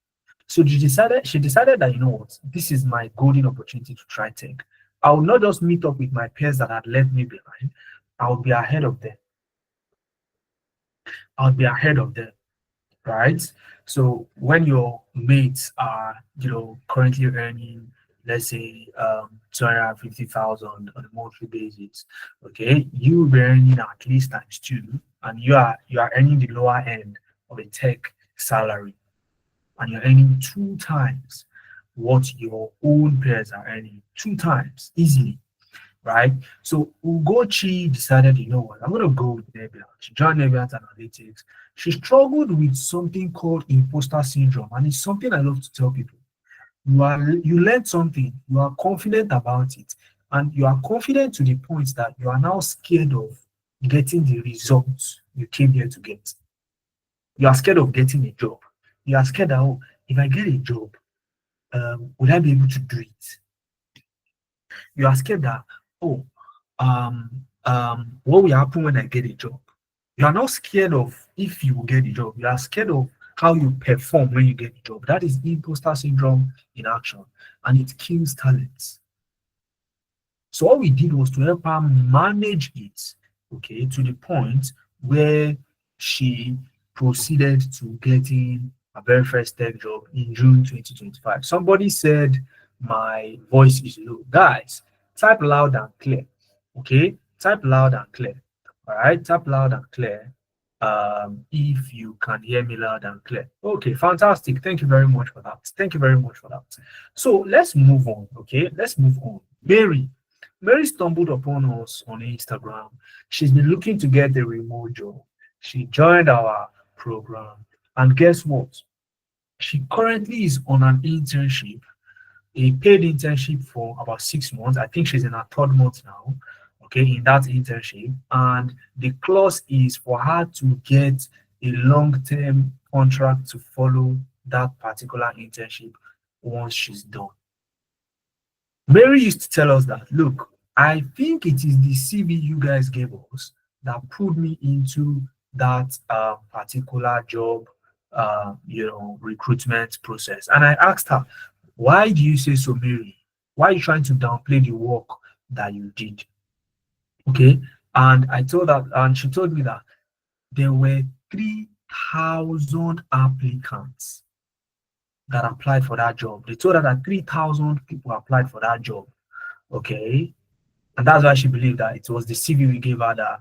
So she decided that, you know what, this is my golden opportunity to try tech. I will not just meet up with my peers that had left me behind. I will be ahead of them. Right? So when your mates are, currently earning, let's say, 250,000 on a monthly basis, okay, you will be earning at least ×2, and you are earning the lower end of a tech salary, and you're earning 2 times what your own peers are earning, 2 times easily, right? So Ugochi decided, you know what, I'm going to go with Nebula. She joined Nebula Analytics. She struggled with something called imposter syndrome, and it's something I love to tell people. You learn something, you are confident about it, and you are confident to the point that you are now scared of getting the results you came here to get. You are scared of getting a job. You are scared that, oh, if I get a job, will I be able to do it? You are scared that, oh, what will happen when I get a job? You are not scared of if you will get a job. You are scared of how you perform when you get a job. That is imposter syndrome in action, and it kills talents. So what we did was to help her manage it, okay, to the point where she proceeded to getting a very first tech job in June 2025. Somebody said my voice is low. Guys, type loud and clear. Okay, type loud and clear. All right, type loud and clear. If you can hear me loud and clear. Okay, fantastic. Thank you very much for that. Thank you very much for that. So let's move on. Okay, let's move on. Mary stumbled upon us on Instagram. She's been looking to get a remote job. She joined our program, and guess what? She currently is on an internship, a paid internship for about 6 months. I think she's in her 3rd month now, okay, in that internship. And the clause is for her to get a long-term contract to follow that particular internship once she's done. Mary used to tell us that, look, I think it is the CV you guys gave us that pulled me into that particular job, recruitment process. And I asked her, why do you say so, Mary? Why are you trying to downplay the work that you did? Okay. And I told her, and she told me that there were 3,000 applicants that applied for that job. They told her that 3,000 people applied for that job. Okay. And that's why she believed that it was the CV we gave her that,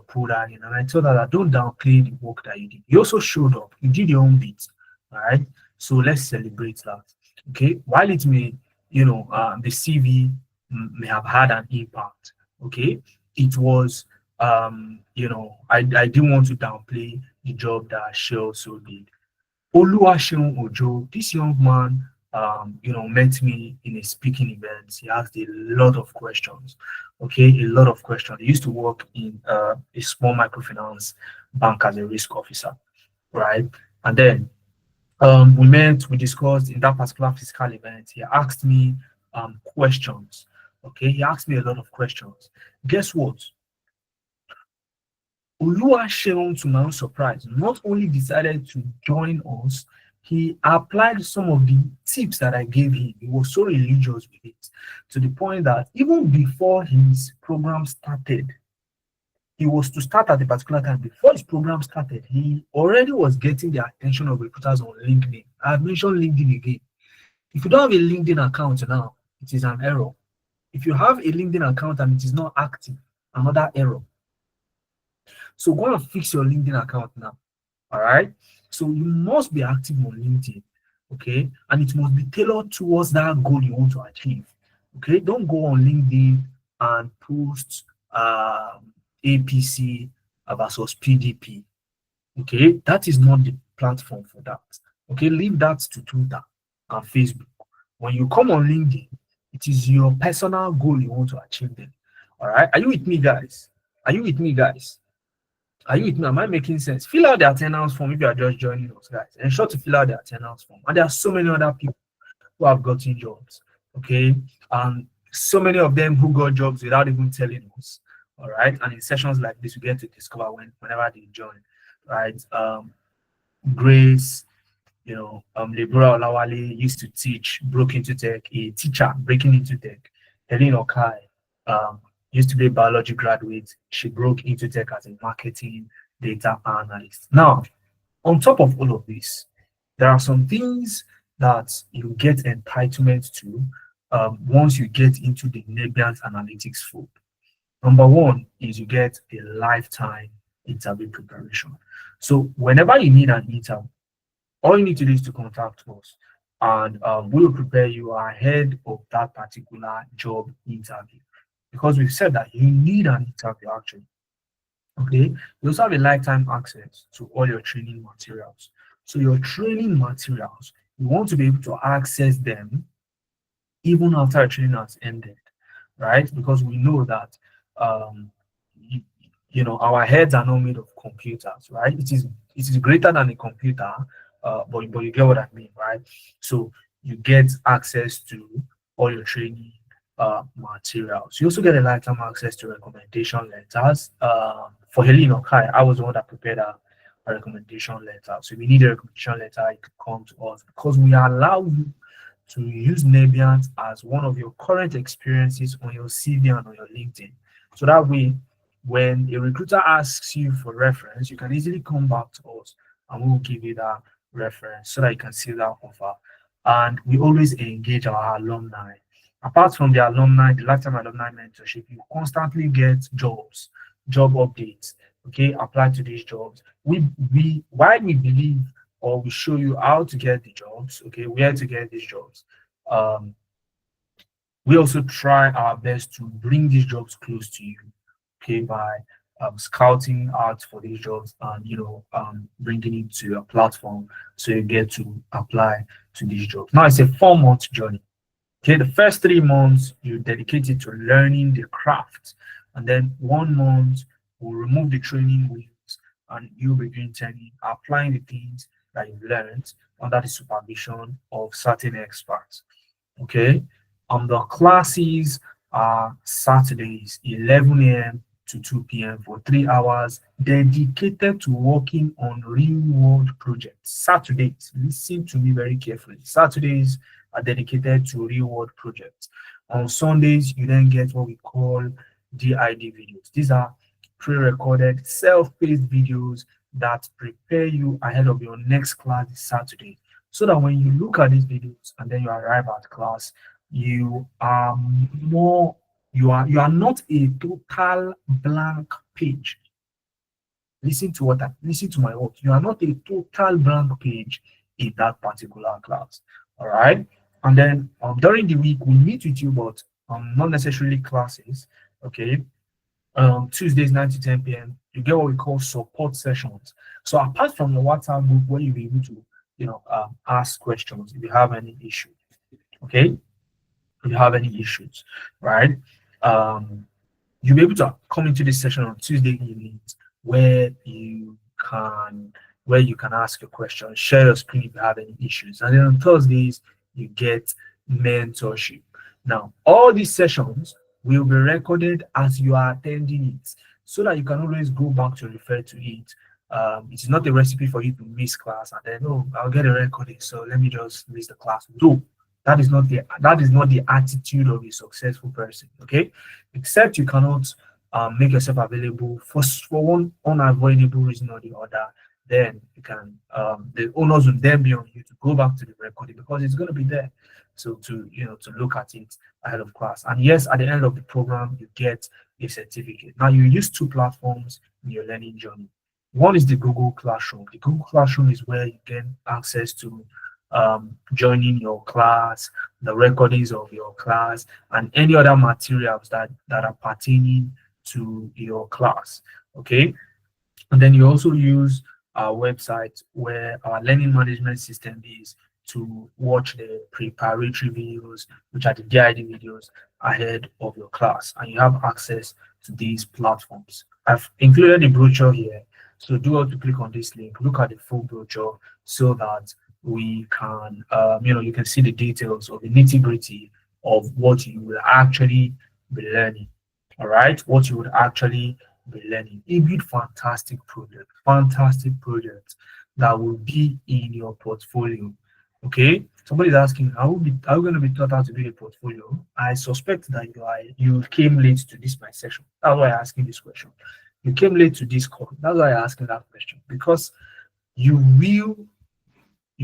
pulled her in. And I told her that don't downplay the work that you did. You also showed up. You did your own bit. All right. So let's celebrate that. Okay. While it may, the CV may have had an impact. Okay. It was, I didn't want to downplay the job that she also did. Oluwaseun Ojo, this young man, met me in a speaking event. He asked a lot of questions. Okay, a lot of questions. He used to work in a small microfinance bank as a risk officer, right? And then we discussed in that particular physical event. He asked me questions. Okay, he asked me a lot of questions. Guess what? Oluwaseun, to my own surprise, not only decided to join us, he applied some of the tips that I gave him. He was so religious with it, to the point that even before his program started, he was to start at a particular time. Before his program started, he already was getting the attention of recruiters on LinkedIn. I've mentioned LinkedIn again. If you don't have a LinkedIn account now, it is an error. If you have a LinkedIn account and it is not active, another error. So go and fix your LinkedIn account now. All right. So you must be active on LinkedIn. Okay. And it must be tailored towards that goal you want to achieve. Okay. Don't go on LinkedIn and post APC versus PDP. Okay. That is not the platform for that. Okay. Leave that to Twitter and Facebook. When you come on LinkedIn, it is your personal goal you want to achieve then. All right. Are you with me, guys? Are you with me, guys? Are you with me? Am I making sense? Fill out the attendance form if you are just joining us, guys. Ensure to fill out the attendance form. And there are so many other people who have gotten jobs, okay? And so many of them who got jobs without even telling us, all right? And in sessions like this, we get to discover whenever they join, right? Grace, Lebura Olawale used to teach Broke Into Tech, a teacher breaking into tech. Helen Okai, used to be a biology graduate. She broke into tech as a marketing data analyst. Now, on top of all of this, there are some things that you get entitlement to once you get into the Nebiant Analytics fold. Number one is you get a lifetime interview preparation. So whenever you need an interview, all you need to do is to contact us, and we will prepare you ahead of that particular job interview. Because we've said that you need an interview actually. Okay, you also have a lifetime access to all your training materials. So your training materials, you want to be able to access them even after your training has ended, right? Because we know that our heads are not made of computers, right? It is it is greater than a computer, but you get what I mean, right? So you get access to all your training materials. You also get a lifetime access to recommendation letters. For Helene Okai, I was the one that prepared a recommendation letter. So if you need a recommendation letter, you can come to us because we allow you to use Nebiant as one of your current experiences on your CV and on your LinkedIn. So that way, when a recruiter asks you for reference, you can easily come back to us and we'll give you that reference so that you can see that offer. And we always engage our alumni. Apart from the alumni, the lifetime alumni mentorship, you constantly get jobs, job updates. Okay, apply to these jobs. Why we believe or we show you how to get the jobs, okay, where to get these jobs. We also try our best to bring these jobs close to you, okay, by scouting out for these jobs and bringing it to a platform so you get to apply to these jobs. Now it's a 4-month journey. Okay, the first 3 months you dedicate it to learning the craft, and then 1 month we'll remove the training wheels and you'll be interning, applying the things that you've learned under the supervision of certain experts. Okay, the classes are Saturdays, 11 a.m. to 2 p.m. for 3 hours, dedicated to working on real-world projects. Saturdays, listen to me very carefully. Saturdays are dedicated to real-world projects. On Sundays, you then get what we call DID videos. These are pre-recorded, self-paced videos that prepare you ahead of your next class this Saturday, so that when you look at these videos and then you arrive at class, you are not a total blank page. Listen to my words. You are not a total blank page in that particular class. All right. And then during the week we meet with you, but not necessarily classes. Okay. Tuesdays 9 to 10 p.m. you get what we call support sessions. So apart from the WhatsApp group where you'll be able to ask questions if you have any issues. Okay. If you have any issues, right? You'll be able to come into this session on Tuesday evenings where you can ask your question, share your screen if you have any issues. And then on Thursdays, you get mentorship. Now, all these sessions will be recorded as you are attending it so that you can always go back to refer to it. It is not a recipe for you to miss class and then, oh, I'll get a recording, so let me just miss the class. No. That is not the attitude of a successful person, okay? Except you cannot make yourself available for one unavoidable reason or the other, then you can the owners will then be on you to go back to the recording because it's going to be there. So to look at it ahead of class. And yes, at the end of the program, you get a certificate. Now you use 2 platforms in your learning journey. One is the Google Classroom. The Google Classroom is where you get access to joining your class, the recordings of your class, and any other materials that are pertaining to your class. Okay, and then you also use our website where our learning management system is to watch the preparatory videos, which are the DID videos ahead of your class, and you have access to these platforms. I've included the brochure here, so do want to click on this link, look at the full brochure so that we can, you can see the details of the project of what you will actually be learning. All right, what you would actually be learning. A good, fantastic project that will be in your portfolio. Okay, somebody's asking, are we going to be taught how to build a portfolio? I suspect that you came late to this my session. That's why I'm asking this question. You came late to this call. That's why I'm asking that question, because you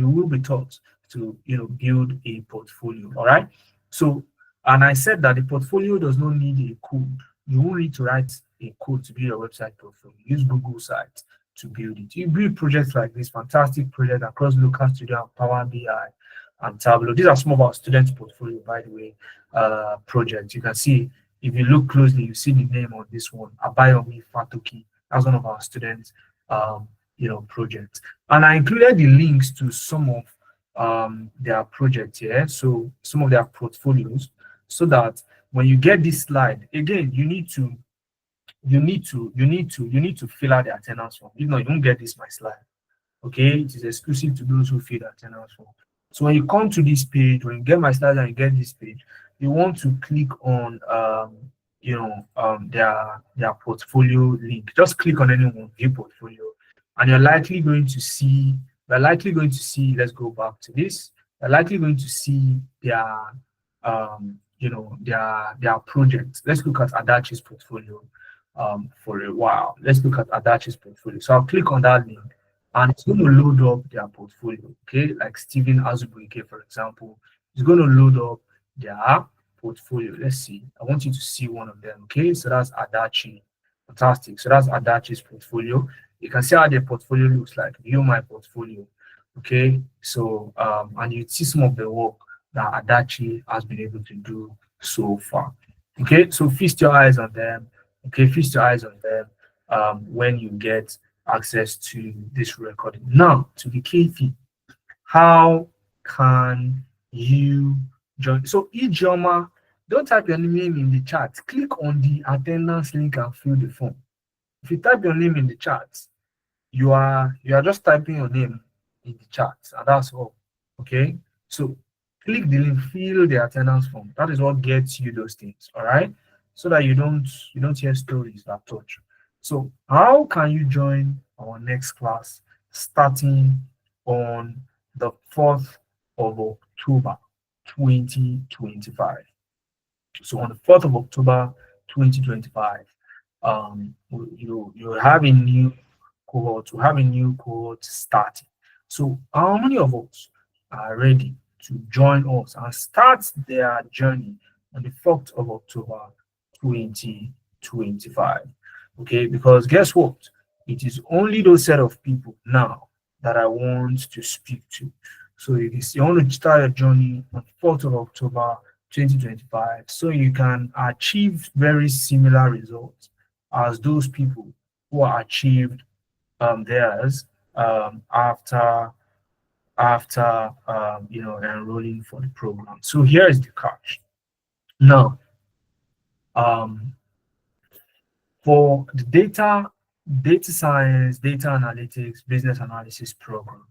will be taught to build a portfolio. All right. So, and I said that the portfolio does not need a code. You won't need to write a code to build your website portfolio. Use Google Sites to build it. You build projects like this, fantastic project across Local Studio and Power BI and Tableau. These are some of our students' portfolio, by the way, projects. You can see, if you look closely, you see the name of this one, Abayomi Fatoki. That's one of our students' projects. And I included the links to some of their projects here, so some of their portfolios, so that when you get this slide, again, you need to fill out the attendance form. If not, you won't get this my slide. Okay, it is exclusive to those who fill the attendance form. So when you come to this page, when you get my slides and you get this page, you want to click on their portfolio link. Just click on anyone, view portfolio, and you're likely going to see, let's go back to this. You're likely going to see their their projects. Let's look at Adachi's portfolio for a while. Let's look at Adachi's portfolio. So I'll click on that link and it's going to load up their portfolio. Okay, like Stephen Azubuike, for example, is going to load up their portfolio. Let's see. I want you to see one of them. Okay, so that's Adachi. Fantastic. So that's Adachi's portfolio. You can see how their portfolio looks like. View my portfolio. Okay, so and you see some of the work that Adachi has been able to do so far. Okay, so feast your eyes on them. Okay, feast your eyes on them when you get access to this recording. Now, to the key thing, how can you join? So, Ijoma, don't type your name in the chat. Click on the attendance link and fill the form. If you type your name in the chat, you are just typing your name in the chat, and that's all. Okay, so click the link, fill the attendance form. That is what gets you those things. All right, so that you don't hear stories that touch. So how can you join our next class starting on the 4th of October 2025? So on the 4th of October 2025, you have a new cohort, starting. So how many of us are ready to join us and start their journey on the 4th of October 2025? Okay, because guess what? It is only those set of people now that I want to speak to. So if you want to start a journey on 4th of October 2025, so you can achieve very similar results as those people who are achieved theirs after enrolling for the program. So here is the catch. Now, for the data science, data analytics, business analysis program,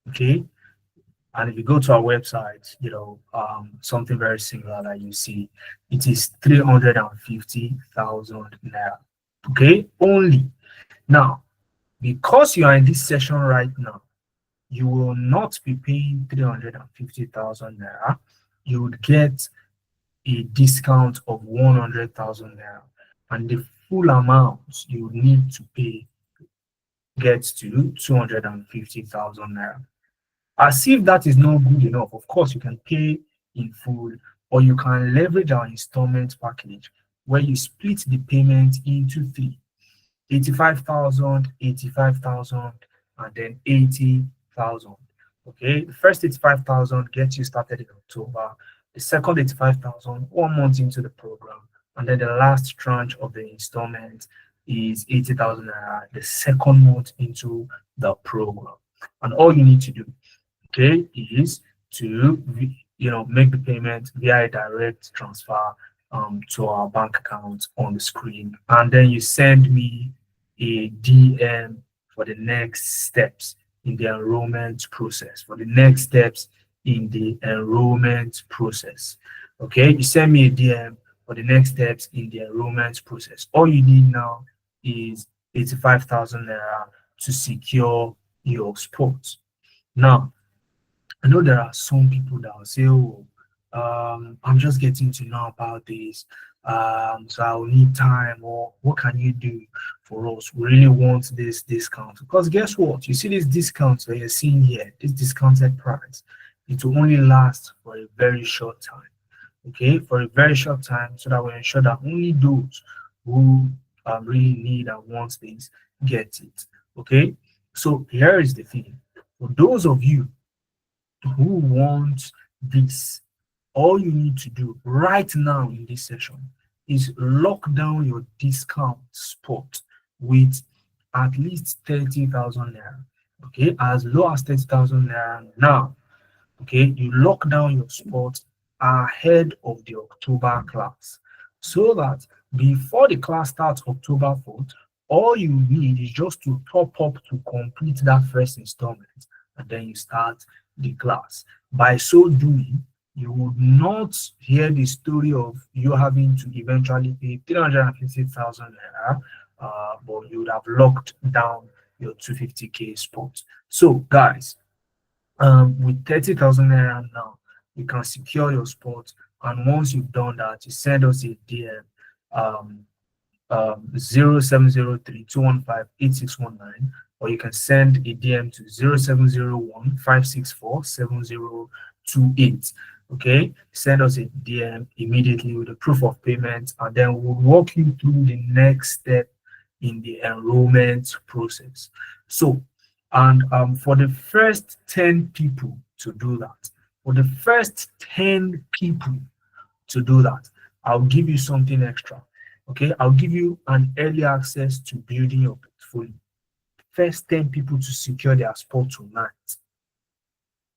okay, and if you go to our website, something very similar that you see, it is 350,000 naira, okay, only. Now, because you are in this session right now, you will not be paying 350,000 naira. You would get a discount of 100,000 naira, and the full amount you need to pay gets to 250,000 naira. As if that is not good enough, of course, you can pay in full, or you can leverage our installment package where you split the payment into three: 85,000, 85,000, and then 80,000. Okay, the first 85,000 gets you started in October. The second 85,000, 1 month into the program, and then the last tranche of the installment is 80,000 naira, the second month into the program. And all you need to do, okay, is to make the payment via a direct transfer to our bank account on the screen, and then you send me a DM for the next steps in the enrollment process. Okay, you send me a DM for the next steps in the enrollment process. All you need now is 85,000 naira to secure your spot. Now, I know there are some people that will say, oh, I'm just getting to know about this, so I'll need time, or what can you do for us? We really want this discount. Because guess what? You see this discount that you're seeing here, this discounted price, it will only last for a very short time. Okay, for a very short time, so that we ensure that only those who really need and want this get it. Okay, so here is the thing. For those of you who want this, all you need to do right now in this session is lock down your discount spot with at least 30,000 naira. Okay, as low as 30,000 naira now. Okay, you lock down your spot ahead of the October class, so that before the class starts October 4th, All you need is just to top up to complete that first installment, and then you start the class. By so doing, you would not hear the story of you having to eventually pay 350,000 naira, but you would have locked down your 250K spot. So, guys, with 30,000 naira now, you can secure your spot. And once you've done that, you send us a DM. 0703 or you can send a DM to 0701-564-7028. Okay, send us a DM immediately with a proof of payment, and then we'll walk you through the next step in the enrollment process. So, and for the first 10 people to do that, I'll give you something extra. Okay, I'll give you an early access to building your portfolio. First 10 people to secure their spot tonight.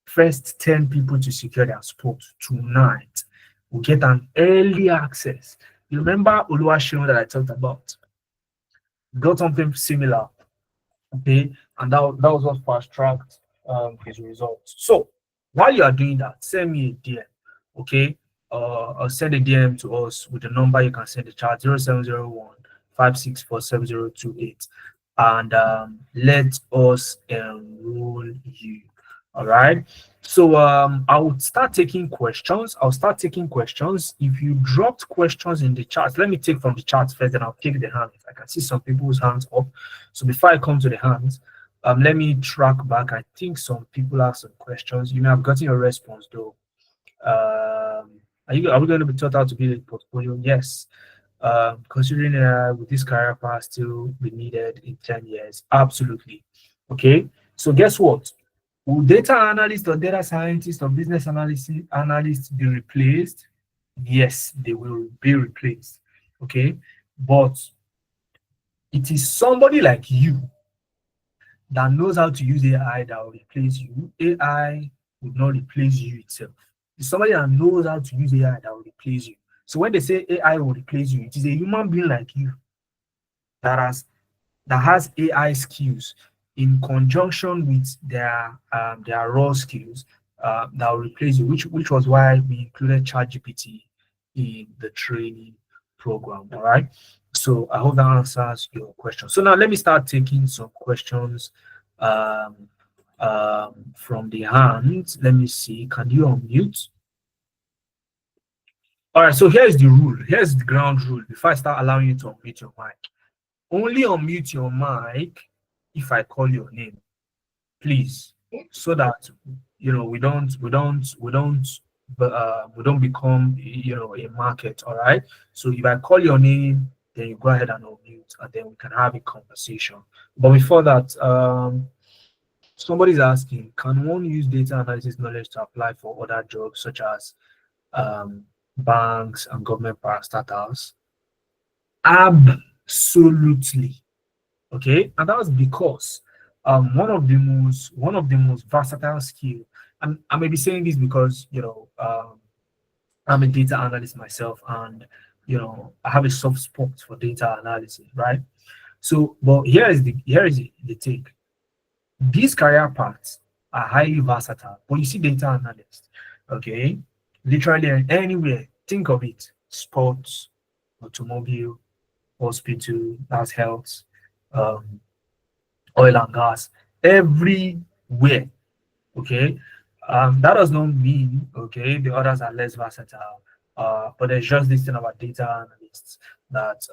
First 10 people to secure their spot tonight will get an early access. You remember Oluwaseun that I talked about? Got something similar. Okay, and that was what fast-tracked his results. So while you are doing that, send me a DM. Okay, send a DM to us with the number you can send the chat 0701-564-7028, and let us enroll you. All right. So I would start taking questions. If you dropped questions in the chat, let me take from the chat first, then I'll take the hands. I can see some people's hands up. So before I come to the hands, let me track back. I think some people asked some questions. You may have gotten your response though. Are we going to be taught how to build a portfolio? Yes. Considering with this career path still be needed in 10 years, absolutely. Okay. So guess what? Will data analysts or data scientists or business analysts be replaced? Yes, they will be replaced. Okay. But it is somebody like you that knows how to use AI that will replace you. AI would not replace you itself. It's somebody that knows how to use AI that will replace you. So when they say AI will replace you, it is a human being like you that has AI skills in conjunction with their raw skills that will replace you, which was why we included ChatGPT in the training program. All right. So I hope that answers your question. So now let me start taking some questions from the hands. Let me see. Can you unmute? All right. So here's the rule. Here's the ground rule. Before I start allowing you to unmute your mic, only unmute your mic if I call your name, please, so that we don't become a market. All right. So if I call your name, then you go ahead and unmute, and then we can have a conversation. But before that, somebody's asking, can one use data analysis knowledge to apply for other jobs such as banks and government parastatals? Absolutely. Okay, and that was because one of the most versatile skill, and I may be saying this because I'm a data analyst myself, and I have a soft spot for data analysis, right? So, but here is the take. These career paths are highly versatile, but you see data analyst, okay, literally anywhere. Think of it: sports, automobile, hospital, that's health, oil and gas, everywhere. Okay, that does not mean the others are less versatile. But there's just this thing about data analysts that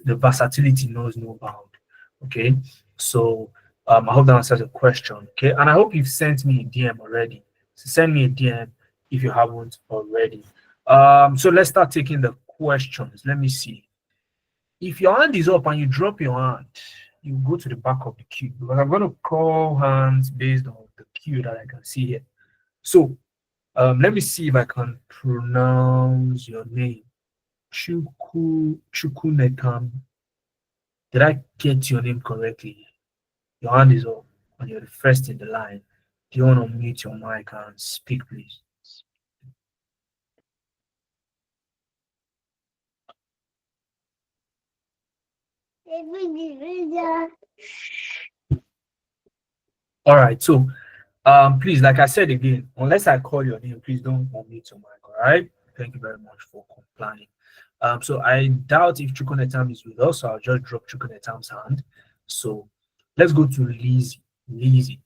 the versatility knows no bound. Okay, so I hope that answers the question. Okay, and I hope you've sent me a DM already. So send me a DM if you haven't already. So let's start taking the questions. Let me see. If your hand is up and you drop your hand, you go to the back of the queue, because I'm going to call hands based on the queue that I can see here. So let me see if I can pronounce your name. Chukunekam. Did I get your name correctly? Your hand is up and you're the first in the line. Do you want to mute your mic and speak, please? All right. So, please, like I said again, unless I call your name, please don't unmute your mic. All right. Thank you very much for complying. So I doubt if Chukonetam is with us, so I'll just drop Chukonetam's hand. So let's go to Lizzie. Lizzie.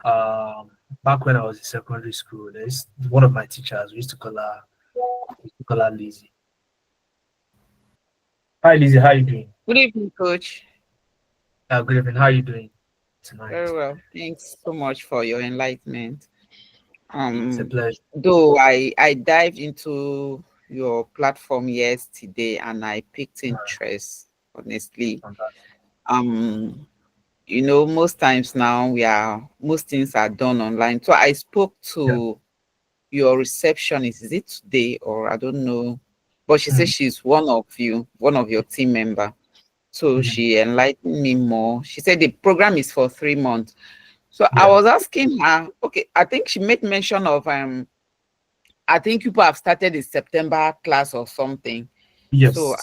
Back when I was in secondary school, there's one of my teachers, we used to call her Lizzie. Hi Lizzie, how are you doing? Good evening, Coach. Good evening. How are you doing tonight? Very well. Thanks so much for your enlightenment. It's a pleasure. Though I dived into your platform yesterday and I picked interest, honestly. Most times now most things are done online. So I spoke to your receptionist. Is it today or I don't know? But she said she's one of your team member. So she enlightened me more. She said the program is for 3 months. So I was asking her, okay, I think she made mention of I think people have started the September class or something. Yes. So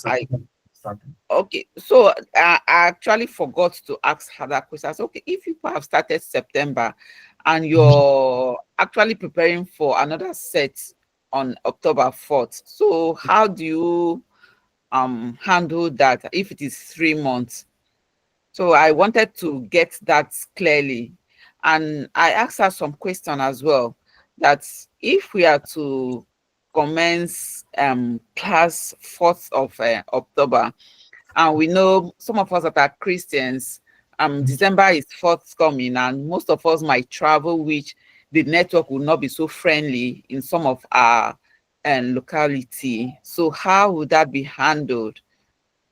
I actually forgot to ask her that question. I said, okay, if people have started September and you're actually preparing for another set on October 4th, so how do you handle that if it is 3 months? So I wanted to get that clearly. And I asked her some question as well, that if we are to commence class 4th of October, and we know some of us that are Christians, December is forthcoming, and most of us might travel, which the network will not be so friendly in some of our locality. So how would that be handled?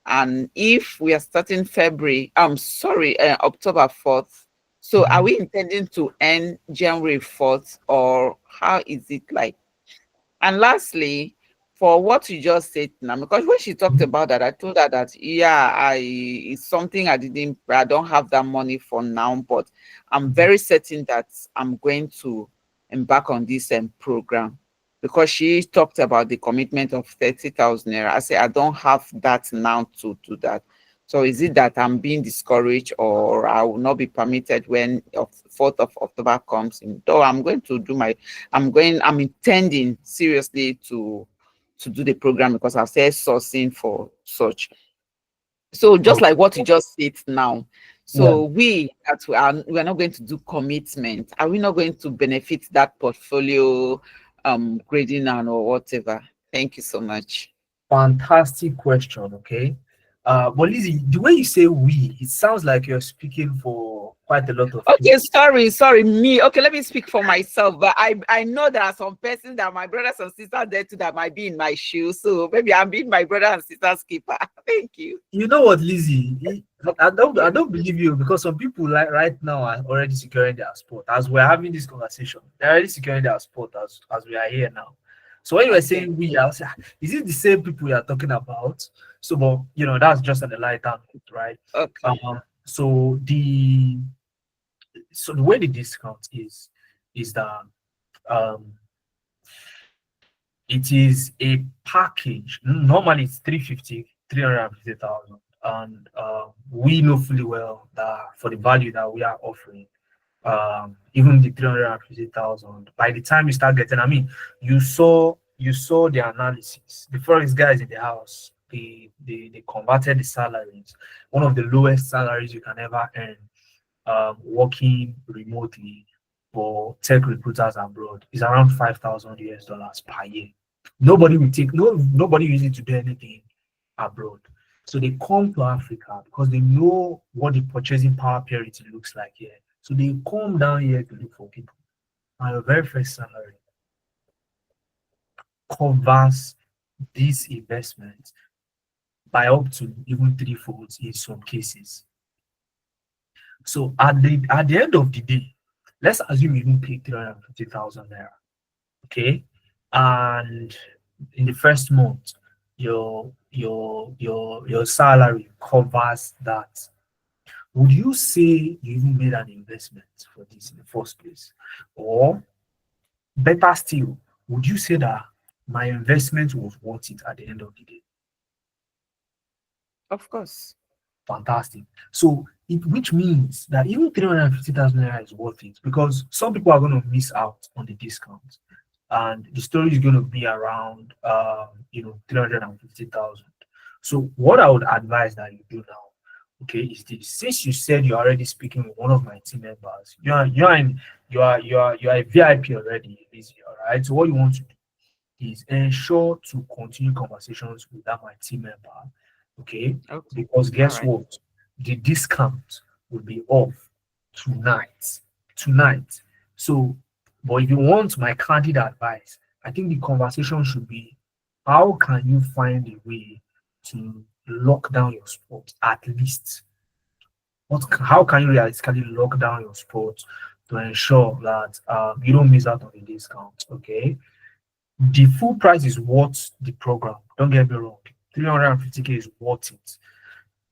And if we are starting October 4th, so are we intending to end January 4th, or how is it like? And lastly, for what you just said now, because when she talked about that, I told her that it's something I don't have that money for now, but I'm very certain that I'm going to embark on this program, because she talked about the commitment of 30,000 naira. I said I don't have that now to do that. So is it that I'm being discouraged, or I will not be permitted when 4th of October comes in? Though I'm intending seriously to do the program, because I've said sourcing for such. So just like what you just said now. So we're not going to do commitment. Are we not going to benefit that portfolio grading and or whatever? Thank you so much. Fantastic question. Okay. But Lizzie, the way you say we, it sounds like you're speaking for quite a lot of okay people. sorry me. Okay, let me speak for myself, but I know there are some persons that my brothers and sisters there too that might be in my shoes, so maybe I'm being my brother and sister's keeper. Thank you. You know what, Lizzie, I don't believe you, because some people like right now are already securing their spot. As we're having this conversation, they're already securing their spot as we are here now. So when you were saying we, I was like, is it the same people you are talking about? So, but that's just an light note, right? Okay. So the way the discount is that it is a package. Normally it's 350,000, and we know fully well that for the value that we are offering, even the 350,000, by the time you start getting, I mean, you saw the analysis. The forex guys in the house, they converted the salaries. One of the lowest salaries you can ever earn, working remotely for tech recruiters abroad, is around $5,000 per year. Nobody uses it to do anything abroad. So they come to Africa because they know what the purchasing power parity looks like here. So they come down here to look for people. And your very first salary covers this investment by up to even 3-fold in some cases. So at the end of the day, let's assume you even pay 350,000 naira. Okay. And in the first month, your salary covers that. Would you say you even made an investment for this in the first place? Or better still, would you say that my investment was worth it at the end of the day? Of course. Fantastic. So, which means that even 350,000 naira is worth it because some people are going to miss out on the discount, and the story is going to be around, 350,000. So, what I would advise that you do now, okay, is this: since you said you're already speaking with one of my team members, you are a VIP already, all right. So, what you want to do is ensure to continue conversations with that my team member, okay? Okay. Because All guess right. what? The discount will be off tonight. Tonight. So, but if you want my candid advice, I think the conversation should be how can you find a way to lock down your spot at least? How can you realistically lock down your spot to ensure that you don't miss out on the discount? Okay, the full price is worth the program. Don't get me wrong. 350K is worth it.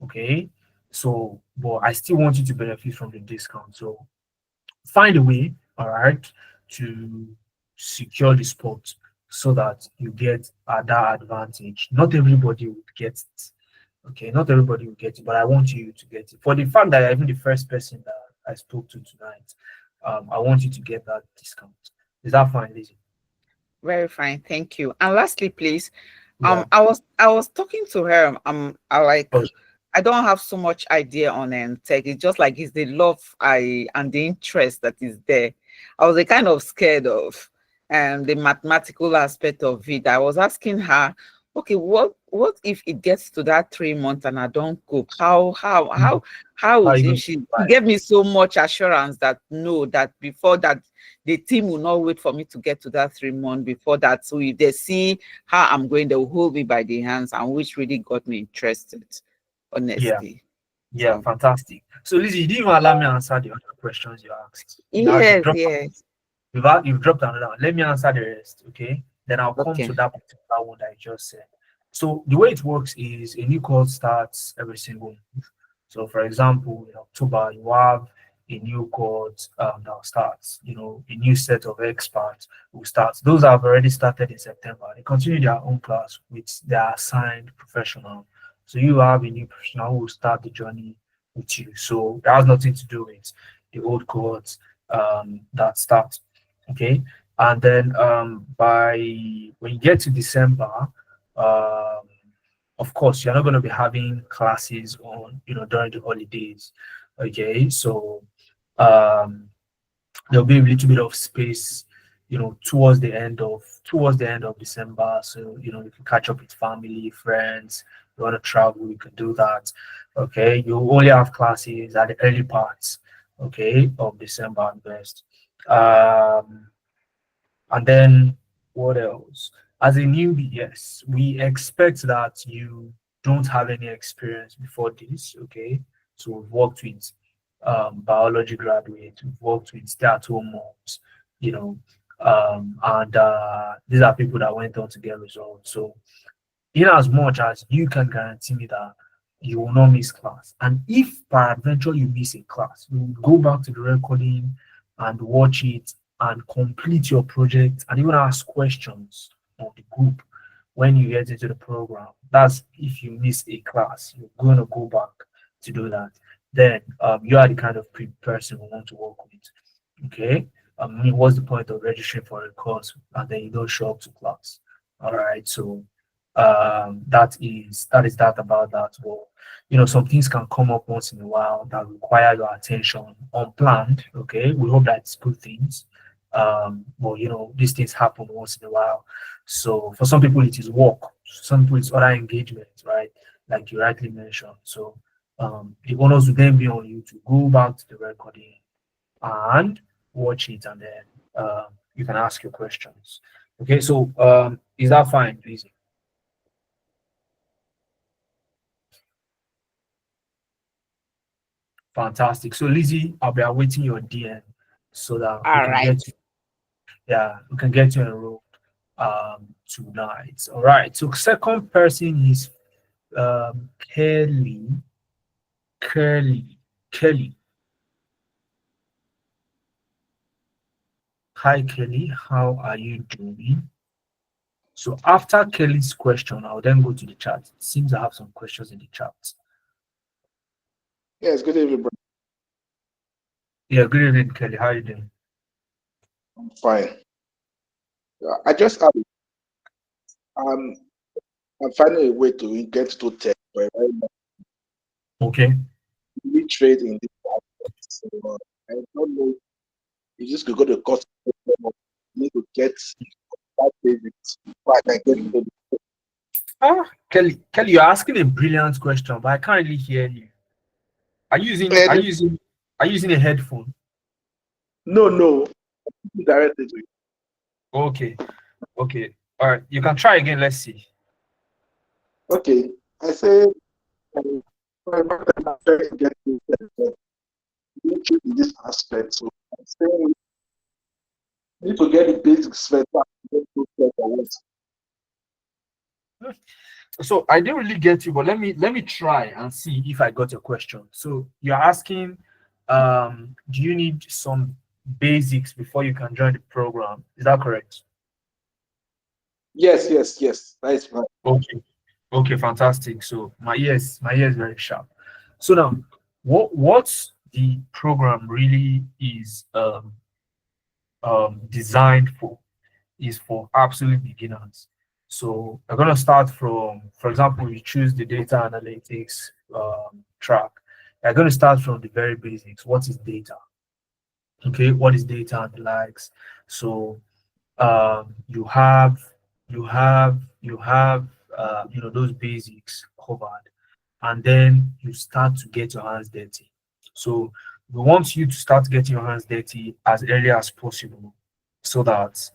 Okay. So, but I still want you to benefit from the discount. So find a way, all right, to secure the spot so that you get that advantage. Not everybody will get it. Okay, not everybody will get it, but I want you to get it. For the fact that you're even the first person that I spoke to tonight, I want you to get that discount. Is that fine, Lizzie? Very fine. Thank you. And lastly, please, Yeah. I was talking to her. I like Oh, I don't have so much idea on tech. It's just like it's the love and the interest that is there. I was a kind of scared of the mathematical aspect of it. I was asking her, okay, what if it gets to that 3 months and I don't go? How how is you it? going to She survive? gave me so much assurance that no, that before that the team will not wait for me to get to that 3 months before that. So if they see how I'm going, they will hold me by the hands, and which really got me interested, Yeah, honestly. yeah, So fantastic. So Lizzie, you didn't even allow me answer the other questions you asked. You've yes, dropped yes. you've dropped another one. Let me answer the rest, okay? Then I'll come Okay. to that particular one that I just said. So the way it works is a new course starts every single month. So for example, in October, you have a new course that starts, a new set of experts who starts. Those have already started in September. They continue their own class with their assigned professional. So you have a new professional who will start the journey with you. So that has nothing to do with the old cohorts that start. Okay. And then by when you get to December, um, of course, you're not going to be having classes on, during the holidays. Okay. So um, there'll be a little bit of space, towards the end of December. So, you can catch up with family, friends. You want to travel, you can do that. Okay. You only have classes at the early parts, okay, of December at best. Um, and then what else? As a newbie, yes, we expect that you don't have any experience before this, okay? So we've worked with biology graduates, we've worked with stay-at-home moms, you know, and these are people that went on to get results. So in as much as you can guarantee me that you will not miss class, and if peradventure you miss a class, you will go back to the recording and watch it and complete your project and even ask questions of the group when you get into the program. That's if you miss a class, you're going to go back to do that. Then you are the kind of person we want to work with. Okay. What's the point of registering for a course and then you don't show up to class? All right. So that is that about that. Well, some things can come up once in a while that require your attention unplanned. Okay, we hope that it's good things. But these things happen once in a while. So for some people it is work, some people it's other engagements, right? Like you rightly mentioned. So the onus will then be on you to go back to the recording and watch it, and then you can ask your questions. Okay, so is that fine, please? Fantastic. So Lizzie, I'll be awaiting your DM so that we All can right. get you enrolled tonight. All right. So second person is Kelly. Kelly. Kelly. Hi Kelly, how are you doing? So after Kelly's question, I'll then go to the chat. It seems I have some questions in the chat. Yes, good evening, bro. Yeah, good evening, Kelly. How are you doing? I'm fine. I just um I'm finding a way to get to tech, but Okay. we trade in this market. So I don't know if this could go to cost. You need to get that basics before I can get to the Kelly, you're asking a brilliant question, but I can't really hear you. Are you using a headphone? No, directly to you. Okay. Okay. All right. You can try again. Let's see. Okay, I say for a market, I'm trying to get to tech, you trade in this aspect. So I'm saying you need to get the basics first. Get to tech or what. So I didn't really get you, but let me try and see if I got your question. So you're asking, do you need some basics before you can join the program? Is that correct? Yes. That is right. Okay. Okay, fantastic. So my ears very sharp. So now, what the program really is designed is for absolute beginners. So we're gonna start from, for example, we choose the data analytics track. We're gonna start from the very basics. What is data? Okay, what is data and the likes? So you have those basics covered, and then you start to get your hands dirty. So we want you to start getting your hands dirty as early as possible, so that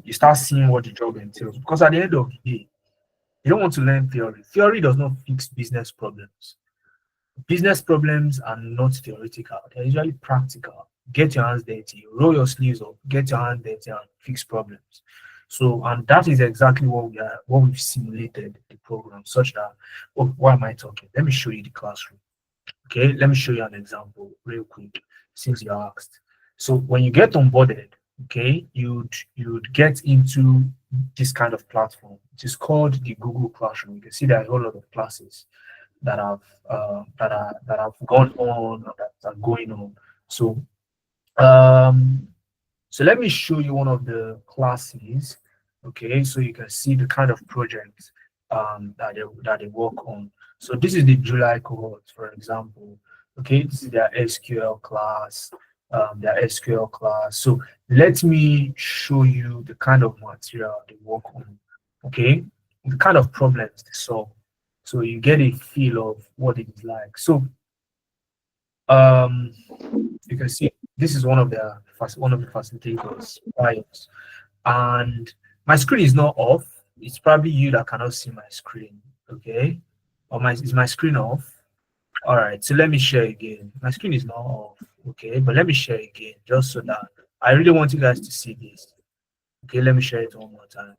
you start seeing what the job entails. Because at the end of the day, you don't want to learn theory. Theory does not fix business problems. Business problems are not theoretical, they're usually practical. Get your hands dirty, roll your sleeves up, get your hands dirty and fix problems. So, and that is exactly what we've simulated the program, such that, oh, why am I talking? Let me show you the classroom. Okay, let me show you an example real quick, since you asked. So when you get onboarded, okay, you'd get into this kind of platform. It is called the Google Classroom. You can see there are a whole lot of classes that have gone on or that are going on. So um, so let me show you one of the classes. Okay, so you can see the kind of projects that they work on. So this is the July cohort, for example. Okay, this is their SQL class. So let me show you the kind of material they work on. Okay, the kind of problems they solve. So you get a feel of what it is like. So um, you can see this is one of the facilitators, bios, and my screen is not off. It's probably you that cannot see my screen. Okay, or is my screen off? All right, so let me share again. My screen is not off. Okay, but let me share again just so that I really want you guys to see this. Okay, let me share it one more time.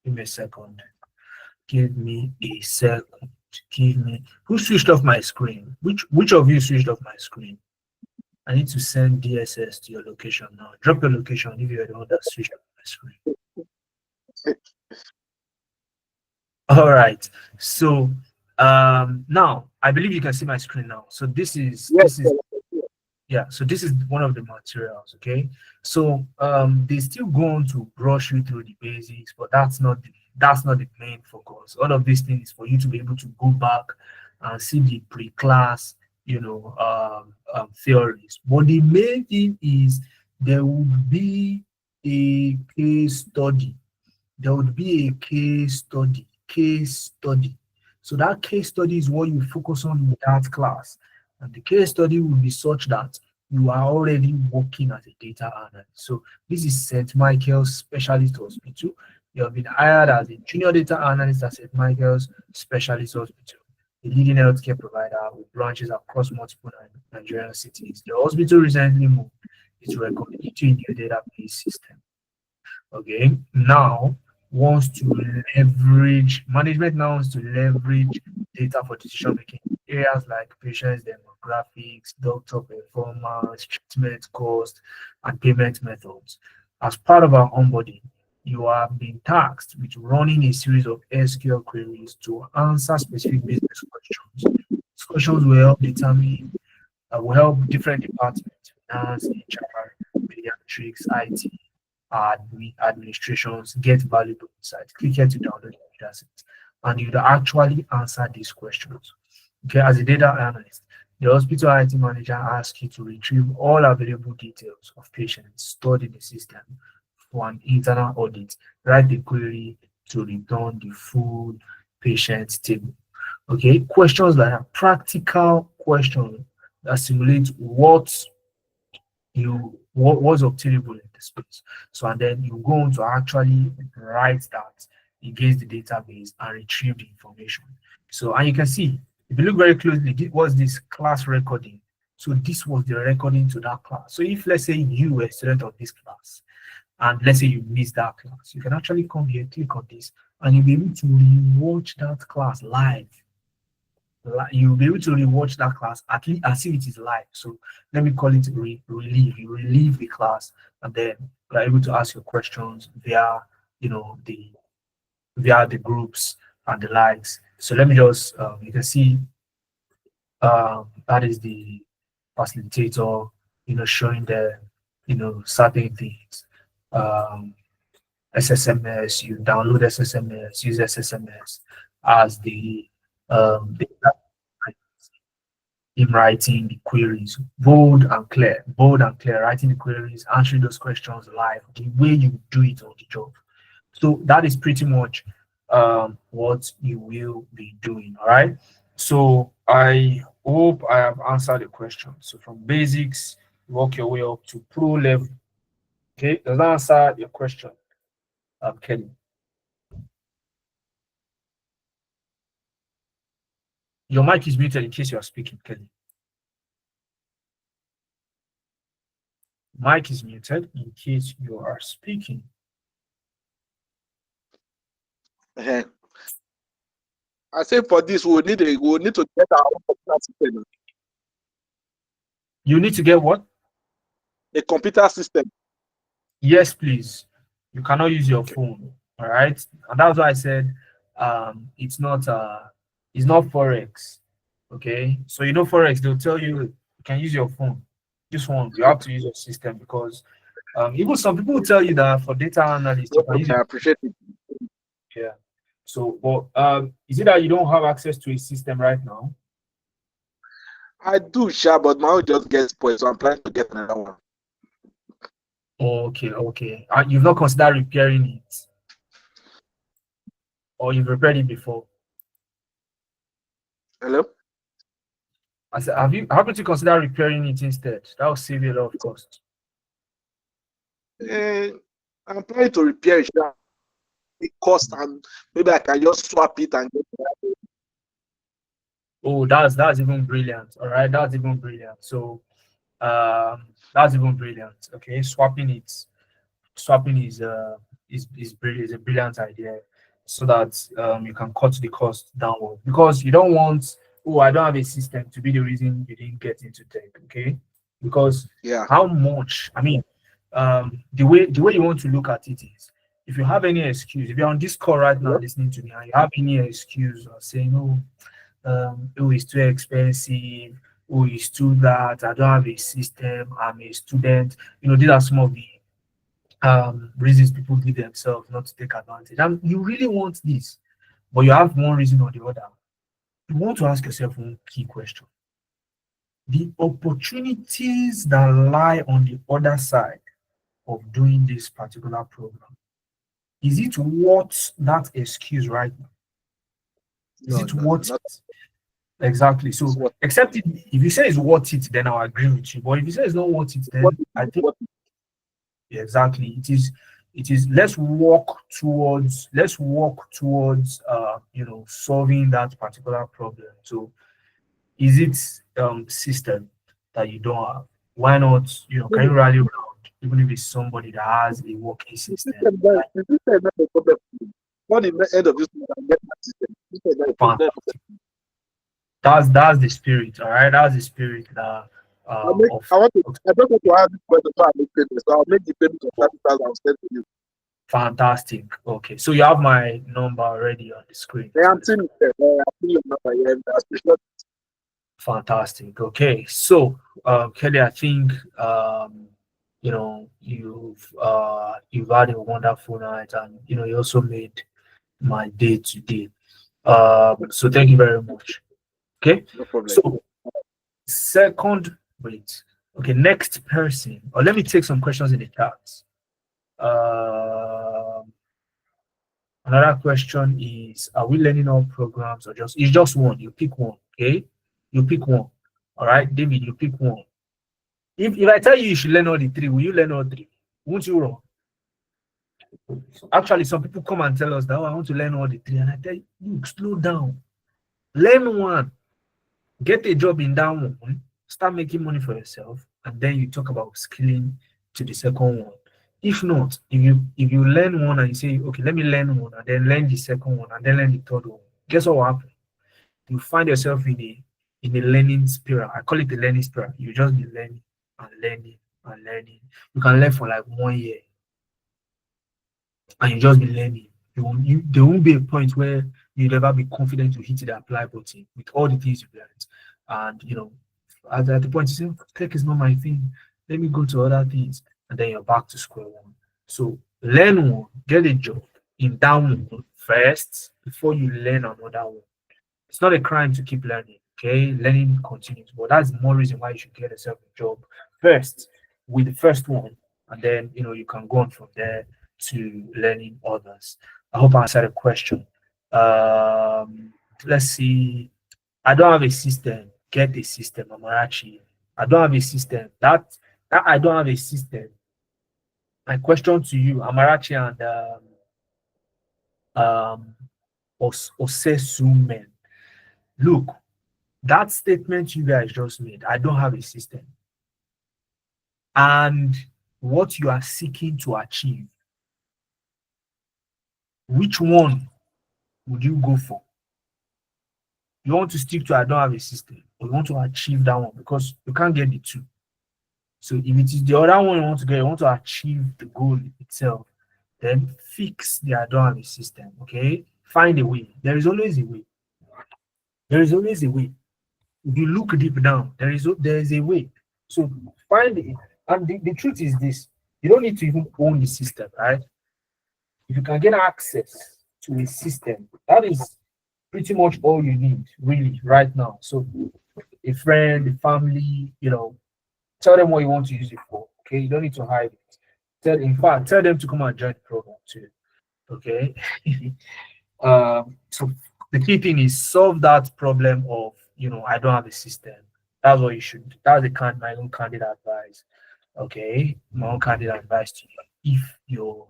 Give me a second. Give me a second. Who switched off my screen? Which of you switched off my screen? I need to send DSS to your location now. Drop your location if you're the one that switched off my screen. All right. So now I believe you can see my screen now. So this is so this is one of the materials. Okay. So they still go on to brush you through the basics, but that's not the main focus. All of these things is for you to be able to go back and see the pre-class, theories. But the main thing is there would be a case study. There would be a case study. So that case study is what you focus on in that class. And the case study will be such that you are already working as a data analyst. So this is St. Michael's Specialist Hospital. You have been hired as a junior data analyst at St. Michael's Specialist Hospital, a leading healthcare provider with branches across multiple Nigerian cities. The hospital recently moved into a completely new database system. Okay, management now wants to leverage data for decision making areas like patients demographics, doctor performance, treatment cost, and payment methods. As part of our onboarding, you have been tasked with running a series of SQL queries to answer specific business questions. These questions will help determine, will help different departments, finance, HR, pediatrics, IT, administrations get valuable insights. Click here to download the data set. And you'd actually answer these questions. Okay, as a data analyst, the hospital IT manager asks you to retrieve all available details of patients stored in the system for an internal audit. Write the query to return the full patient table. Okay, questions like a practical question that simulate what's obtainable in the space. So, and then you go on to actually write that against the database and retrieve the information. So, and you can see, if you look very closely, this was this class recording. So this was the recording to that class. So if, let's say, you were a student of this class, and let's say you missed that class, you can actually come here, click on this, and you'll be able to rewatch that class live. You'll be able to rewatch that class at least as if it is live. So let me call it relieve. You relieve the class, and then you're able to ask your questions via, via the groups and the likes. So let me just, you can see that is the facilitator, showing the, certain things. SSMS, you download SSMS, use SSMS as the in writing the queries, bold and clear, writing the queries, answering those questions live, the way you do it on the job. So that is pretty much what you will be doing. All right. So I hope I have answered the question. So from basics, work your way up to pro level. Okay, does that answer your question, Kelly? Your mic is muted in case you are speaking, Kelly. Mic is muted in case you are speaking. I say for this, we need to get our own computer system. You need to get what? A computer system. Yes, please. You cannot use your phone. All right, and that's why I said it's not Forex. Okay, so Forex, they'll tell you can use your phone. This one you have to use your system, because even some people will tell you that for data analysts you can use I appreciate it. Yeah. So, but is it that you don't have access to a system right now? I do, sure, but my own just gets spoiled, so I'm trying to get another one. Okay. You've not considered repairing it, or you've repaired it before? Hello? I said, have you happened to consider repairing it instead? That will save you a lot of cost. I'm trying to repair it. The cost, and maybe I can just swap it and get it. Oh, that's even brilliant. All right, that's even brilliant. So, that's even brilliant. Okay, swapping is a brilliant idea, so that you can cut the cost downward, because you don't want, oh, I don't have a system, to be the reason you didn't get into tech. Okay, because how much? I mean, the way you want to look at it is, if you have any excuse, if you're on this call right now listening to me, and you have any excuse or saying, oh, it's too expensive, oh, it's too that, I don't have a system, I'm a student. These are some of the reasons people give themselves not to take advantage. And you really want this, but you have one reason or the other. You want to ask yourself one key question: the opportunities that lie on the other side of doing this particular program, is it worth that excuse right now? Is it worth it? Exactly. So, except if you say it's worth it, then I'll agree with you. But if you say it's not worth it, then I think exactly it is. Let's work towards solving that particular problem. So, is it system that you don't have? Why not? Can you rally around, even if it's somebody that has a working system? The system is not the problem. Not the end of this month, I get my system. That's the spirit. All right, that's the spirit that. I don't want to have this question, so I make payment. So I'll make the payment of 30,000 I'll send to you. Fantastic. Okay, so you have my number already on the screen. Yeah, I'm seeing it. I'm seeing your number. Yeah, that's Fantastic. Okay, so Kelly, I think you know you've had a wonderful night, and you know you also made my day today. So thank you very much. Okay, no problem. so second, wait. Okay, next person, or let me take some questions in the chat. Another question is: are we learning all programs, or just it's just one? You pick one. Okay, you pick one. All right, David, you pick one. If I tell you you should learn all the three, will you learn all three? Won't you wrong? Actually, some people come and tell us that, oh, I want to learn all the three, and I tell you, look, slow down. Learn one, get a job in that one, start making money for yourself, and then you talk about skilling to the second one. If not, if you learn one and you say, okay, let me learn one, and then learn the second one, and then learn the third one, guess what will happen? You find yourself in a learning spiral. I call it the learning spiral. You just be learning and learning and learning. You can learn for like 1 year, and you just be learning. There won't be a point where you'll ever be confident to hit the apply button with all the things you've learned. And you know, at the point you say, tech is not my thing, let me go to other things, and then you're back to square one. So learn one, get a job in that one first before you learn another one. It's not a crime to keep learning, okay? Learning continues, but that's more reason why you should get yourself a job first with the first one, and then you know you can go on from there to learning others. I hope I answered the question. Let's see. I don't have a system. Get a system, Amarachi. I don't have a system. That I don't have a system. My question to you, Amarachi and Osesumen. Look, that statement you guys just made, I don't have a system. And what you are seeking to achieve, which one would you go for? You want to stick to I don't have a system, or you want to achieve that one, because you can't get the two. So if it is the other one you want to get, you want to achieve the goal itself, then fix the I don't have a system. Okay, find a way. There is always a way. There is always a way. If you look deep down, there is a way. So find it. And the truth is this: you don't need to even own the system, right? If you can get access to a system, that is pretty much all you need, really, right now. So a friend, a family, you know, tell them what you want to use it for. Okay, you don't need to hide it. In fact, tell them to come and join the program too. Okay. So the key thing is solve that problem of, you know, I don't have a system. That's what you should. That's my own candid advice. Okay, my own candid advice to you. If your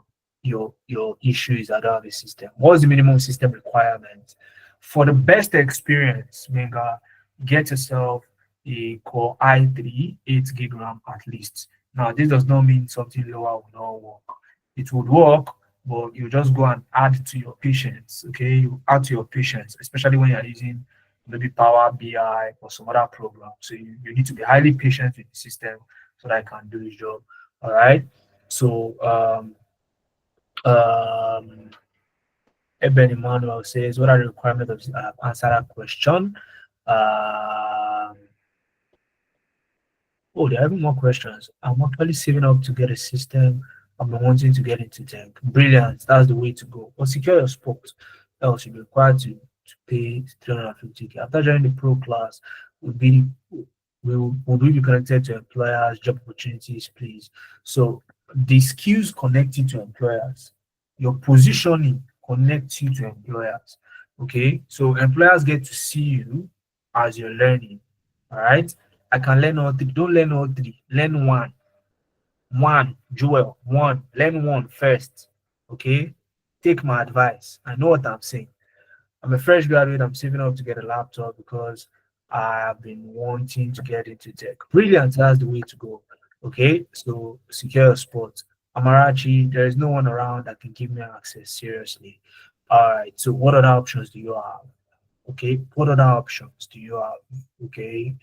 issue is I don't have a system, what's the minimum system requirement for the best experience? Mega, get yourself a Core i3 8 gig RAM at least. Now, this does not mean something lower will not work. It would work, but you just go and add to your patience. Okay, you add to your patience, especially when you're using maybe Power BI or some other program. So you need to be highly patient with the system so that I can do the job. All right. So Eben Emmanuel says, what are the requirements of answer that question? Oh, there are even more questions. I'm actually saving up to get a system. I'm wanting to get into tech. Brilliant. That's the way to go. But secure your spot. Else you'll be required to pay 350K. After joining the pro class, will we be connected to employers, job opportunities, please? So the skills connect you to employers. Your positioning connects you to employers. Okay, so employers get to see you as you're learning. All right. I can learn all three. Don't learn all three. Learn one. Joel, one. Learn one first. Okay? Take my advice. I know what I'm saying. I'm a fresh graduate. I'm saving up to get a laptop because I have been wanting to get into tech. Brilliant. That's the way to go. Okay? So secure your spot. Amarachi, there is no one around that can give me access. Seriously. All right. So what other options do you have? Okay. What other options do you have? Okay.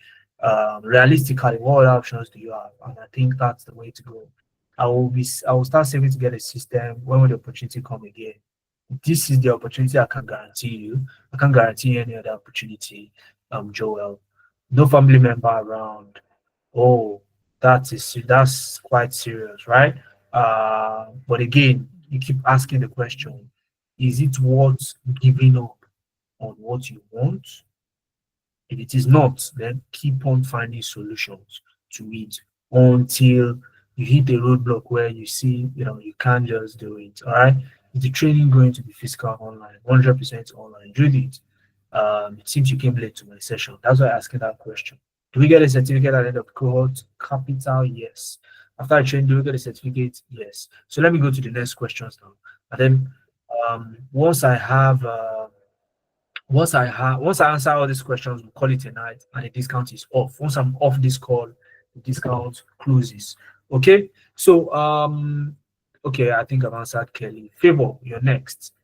Realistically, what options do you have? And I think that's the way to go. I will start saving to get a system when will the opportunity come again. This is the opportunity I can guarantee you. I can't guarantee any other opportunity, Joel. No family member around. Oh, that's quite serious, right? But again, you keep asking the question: is it worth giving up on what you want? If it is not, then keep on finding solutions to it until you hit a roadblock where you see, you can't just do it. All right. Is the training going to be physical online? 100% online. Judith, it seems you came late to my session. That's why I'm asking that question. Do we get a certificate at the end of cohort? Capital, yes. After I train, do we get a certificate? Yes. So let me go to the next questions now. And then once I answer all these questions, we'll call it a night and the discount is off. Once I'm off this call, the discount closes. Okay. So okay, I think I've answered Kelly. Favor, you're next.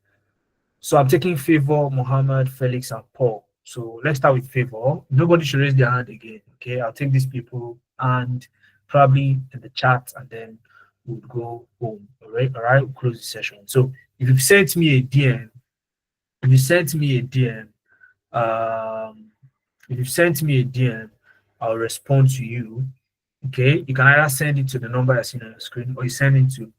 So I'm taking Favor, Mohammed, Felix, and Paul. So let's start with Favor. Nobody should raise their hand again. Okay, I'll take these people and probably in the chat, and then we'll go home. All right, we'll close the session. So if you've sent me a DM, if you sent me a DM, I'll respond to you. Okay, you can either send it to the number that's in on the screen, or you send it to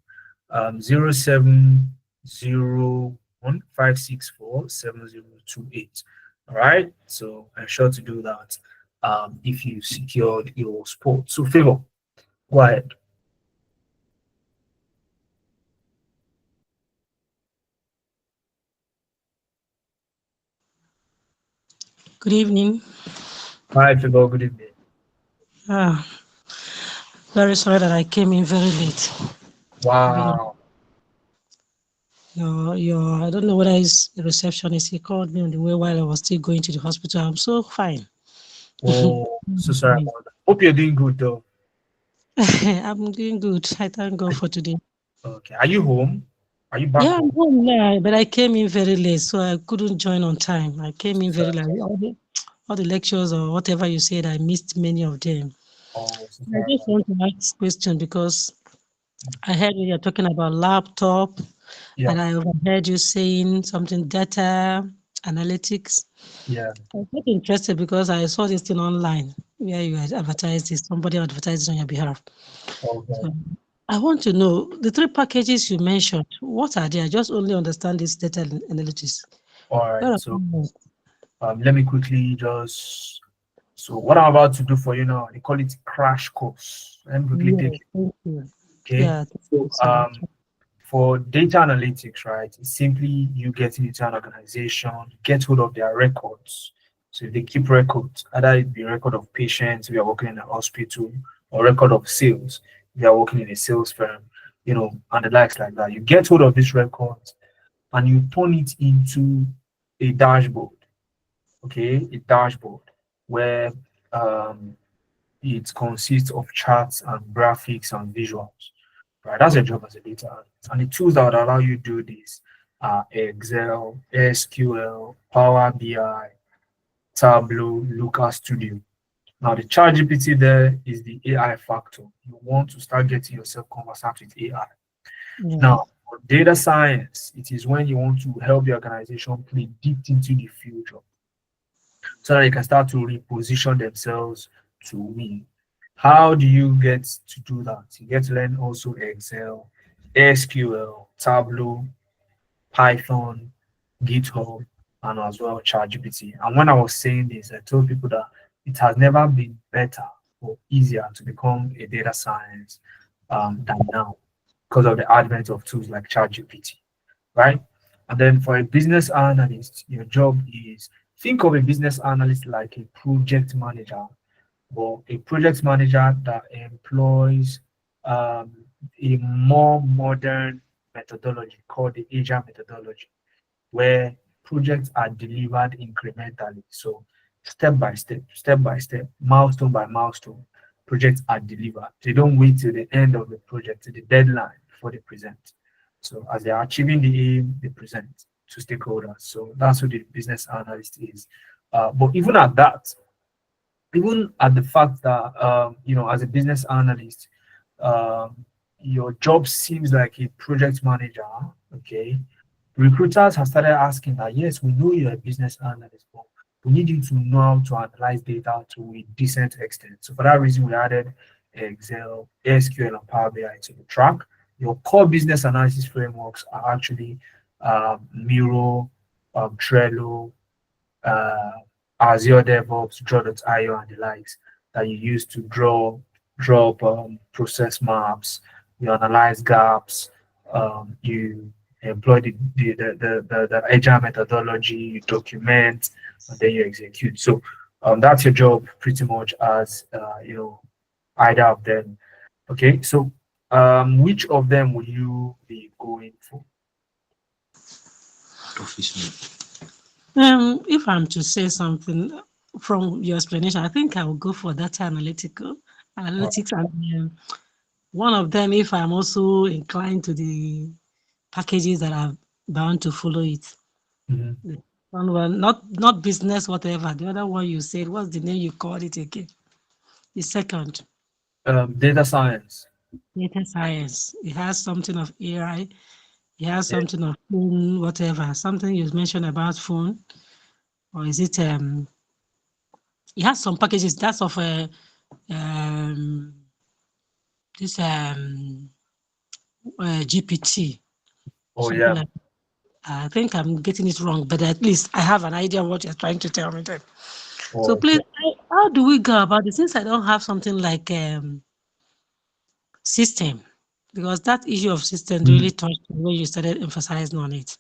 0701-564-7028. All right, so I'm sure to do that if you secured your spot. So Favor, go ahead. Good evening. Hi, Favor, good evening. Very sorry that I came in very late. Wow. I don't know whether it's the receptionist. He called me on the way while I was still going to the hospital. I'm so fine. Oh, so sorry about that. Hope you're doing good though. I'm doing good. I thank God for today. Okay. Are you home? Are you back Yeah, home? I'm home now, but I came in very late, so I couldn't join on time. I came in very late. All the lectures or whatever you said, I missed many of them. Oh, so I sorry just want to ask a question because I heard you're talking about laptop, Yeah. and I overheard you saying something data analytics. Yeah. I got interested because I saw this thing online where you had advertised this, somebody advertised it on your behalf. Okay. So I want to know the 3 packages you mentioned, what are they? I just only understand this data analytics. All right. So let me quickly just what I'm about to do for you now, they call it crash course. Let me quickly take it. Thank you. Okay. Yeah. So for data analytics, right, it's simply you getting into an organization, get hold of their records. So if they keep records, either it be record of patients if you're working in a hospital, or record of sales if you're working in a sales firm, and the likes like that. You get hold of these records and you turn it into a dashboard. Okay, a dashboard where it consists of charts and graphics and visuals. Right, that's your job as a data analyst. And the tools that would allow you to do this are Excel, SQL, Power BI, Tableau, Looker Studio. Now, the ChatGPT there is the AI factor. You want to start getting yourself conversant with AI. Yeah. Now, for data science, it is when you want to help the organization predict into the future so that they can start to reposition themselves to win. How do you get to do that? You get to learn also Excel, SQL, Tableau, Python, GitHub, and as well ChatGPT. And when I was saying this, I told people that it has never been better or easier to become a data science than now because of the advent of tools like ChatGPT, right? And then for a business analyst, your job is think of a business analyst like a project manager, or a project manager that employs a more modern methodology called the Agile methodology, where projects are delivered incrementally. So step by step, milestone by milestone, projects are delivered. They don't wait till the end of the project, to the deadline before they present. So as they are achieving the aim, they present to stakeholders. So that's what the business analyst is. But even at that, even at the fact that as a business analyst, your job seems like a project manager, okay, recruiters have started asking that, yes, we know you're a business analyst, but we need you to know how to analyze data to a decent extent. So for that reason, we added Excel, SQL, and Power BI to the track. Your core business analysis frameworks are actually Miro, Trello, Azure DevOps, Draw.io, and the likes that you use to draw up process maps, you analyze gaps, you employ the agile methodology, you document, and then you execute. So that's your job pretty much as either of them. Okay, so which of them will you be going for? If I'm to say something from your explanation, I think I will go for data analytics, and one of them, if I'm also inclined to the packages that are bound to follow it. Mm-hmm. One, not business, whatever. The other one you said, what's the name you called it again? The second. Data science. Data science. It has something of AI. It has something of phone, whatever. Something you mentioned about phone, or is it? It has some packages. That's of this GPT. Oh Something yeah. like, I think I'm getting it wrong, but at least I have an idea of what you're trying to tell me. Then. So please, how do we go about it? Since I don't have something like system, because that issue of system really touched me when you started emphasizing on it.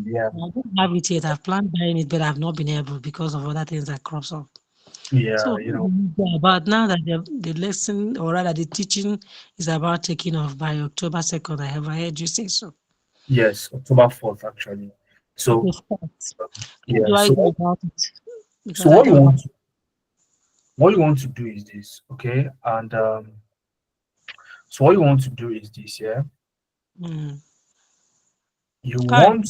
Yeah. I don't have it yet. I've planned buying it, but I've not been able because of other things that crops up. Yeah, So about now that the lesson, or rather the teaching, is about taking off by October 2nd. I have heard you say so. Yes, October 4th actually. So How do I so go about it? so Because I don't know. what you want to do is this, okay? And so what you want to do is this, yeah. You Right.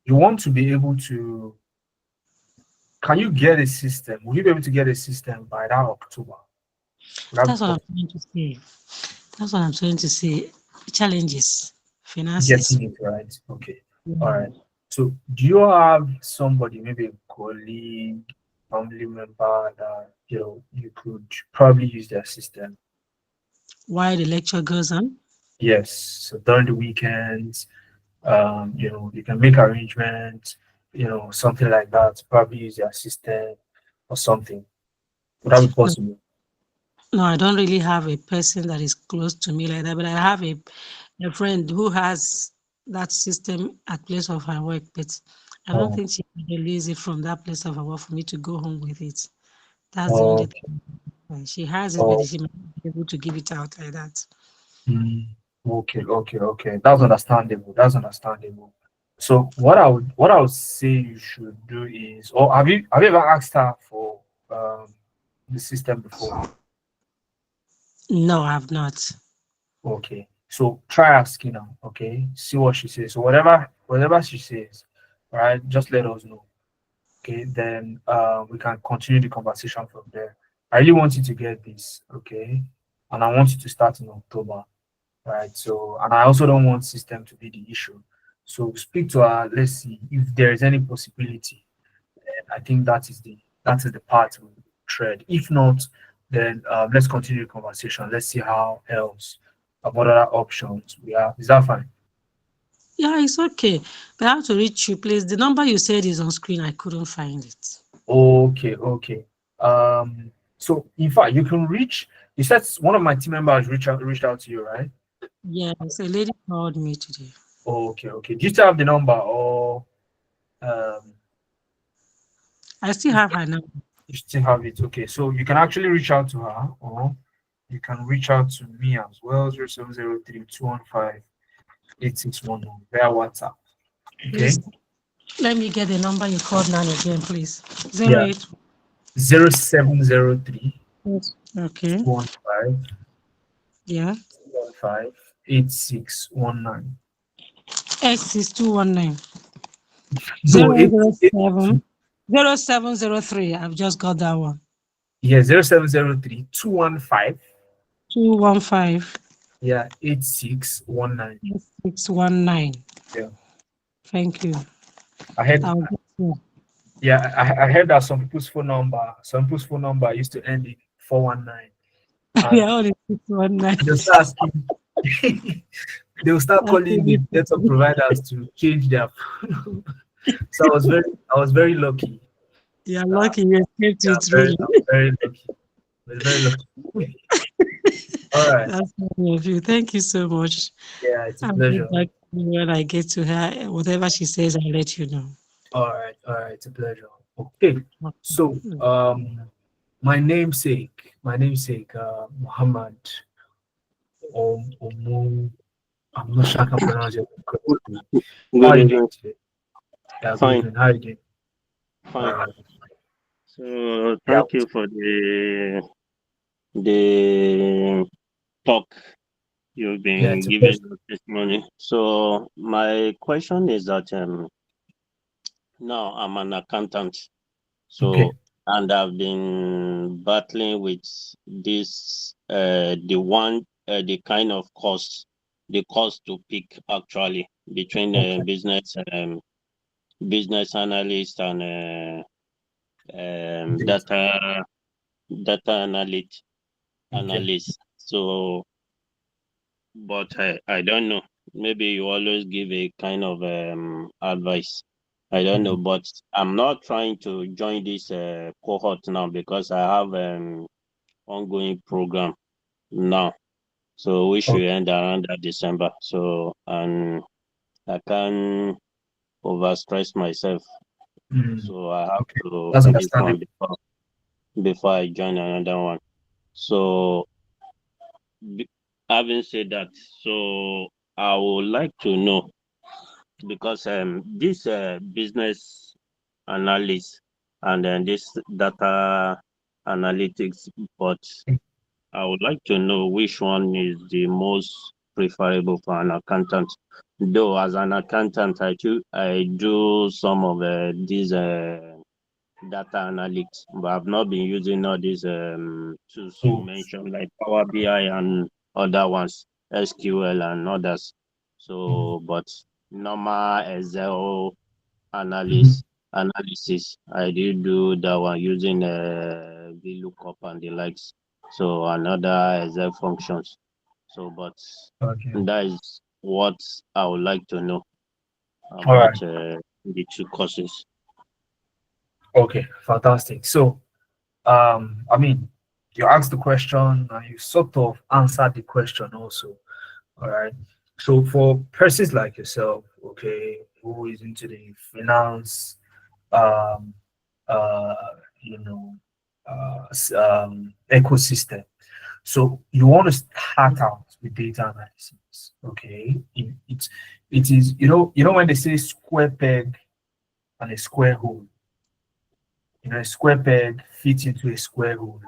want to be able to. Can you get a system? Will you be able to get a system by that October? That's what I'm trying to say. That's what I'm trying to say. Challenges, finances. Getting it right. Okay. All right. So do you have somebody, maybe a colleague, family member that you could probably use their system? While the lecture goes on? Yes. So during the weekends, you can make arrangements, something like that. Probably use their system or something. Would that be possible? No, I don't really have a person that is close to me like that, but I have a friend who has that system at place of her work, but I don't think she can release it from that place of her work for me to go home with it. That's the only thing. She has it, but she might not be able to give it out like that. Okay. That's understandable. So what I would say you should do is, or have you ever asked her for the system before? No, I have not. Okay. So try asking her, okay? See what she says. So whatever she says, right, just let us know. Okay, then we can continue the conversation from there. I really want you to get this, okay? And I want you to start in October, right? So, and I also don't want system to be the issue. So speak to her. Let's see if there is any possibility. And I think that is the path we tread. If not, then let's continue the conversation. Let's see how else, what other options we have. Is that fine? Yeah, it's okay. But I have to reach you, please. The number you said is on screen. I couldn't find it. Okay. So in fact, you can reach. You said one of my team members reached out to you, right? Yes, a lady called me today. Okay. Do you still have the number, or I still have her number. you still have it? Okay, so you can actually reach out to her, or you can reach out to me as well. 0703-215-8611 via WhatsApp. Okay. Please, let me get the number you called now again, please. 08 0703 Okay. 215 Yeah. 8619. 86219. No, 007 0703. I've just got that one. Yeah, 0703 215 215 Yeah, 8619. 619. Yeah. Thank you. I had I'll get you. Yeah, I heard that some people's phone number used to end in 419, We and are all in 619. they'll start asking, they'll start That's calling the really network providers to change their phone. So I was very lucky. You're Uh, lucky you escaped yeah, it, really. I'm very lucky. I was very lucky. All right. That's very of you. Thank you so much. Yeah, it's a I'll pleasure. get back to you when I get to her. Whatever she says, I'll let you know. All right, it's a pleasure. Okay. So, my namesake, Muhammad Omu. I'm not sure I can pronounce it correctly. How are Good you doing evening. today? Yeah, good Fine, evening. How are you doing? All fine. right. So Yeah. thank you for the talk you've Yeah, been it's a giving pleasure. us this morning. So my question is that now I'm an accountant. Okay. So and I've been battling with this the kind of cost, the cost to pick actually between Okay. business analyst and Indeed. data Okay. analyst. So, but I don't know. Maybe you always give a kind of advice. I don't know, Mm. but I'm not trying to join this cohort now because I have ongoing program now. So we should Okay. end around that December. So and I can't overstress myself. Mm. So I have Okay. to That's finish one understandable. before I join another one. So b- having said that, so I would like to know because this business analyst and then this data analytics, but I would like to know which one is the most preferable for an accountant. Though as an accountant, I do some of these data analytics, but I've not been using all these tools you So, mentioned, like Power BI and other ones, SQL and others. mm. So, but normal Excel Mhm. analysis, I did do that one using VLOOKUP and the likes. So another Excel functions. So, but Okay. that is what I would like to know All about right. the two courses. Okay. Fantastic. So, I mean, you asked the question and you sort of answered the question also. All right. So for persons like yourself, okay, who is into the finance, um, uh, you know, ecosystem. So you want to start out with data analysis, okay? It is when they say square peg and a square hole, a square peg fits into a square hole.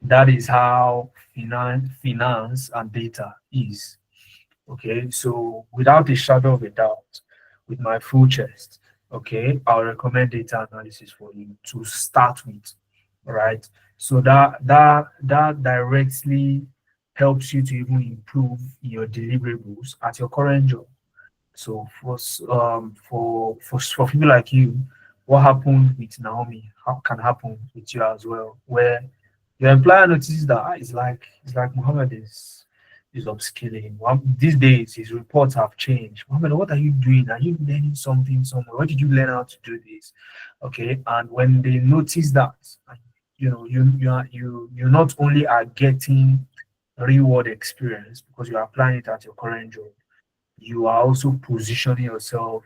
That is how finance and data is. Okay, so without a shadow of a doubt, with my full chest, okay, I'll recommend data analysis for you to start with. All right. So that directly helps you to even improve your deliverables at your current job. So for people like you, what happened with Naomi how can happen with you as well, where your employer notices that it's like Muhammad is upskilling. These days his reports have changed. Muhammad, what are you doing? Are you learning something somewhere? Where did you learn how to do this? Okay, and when they notice that, you not only are getting real world experience because you're applying it at your current job, you are also positioning yourself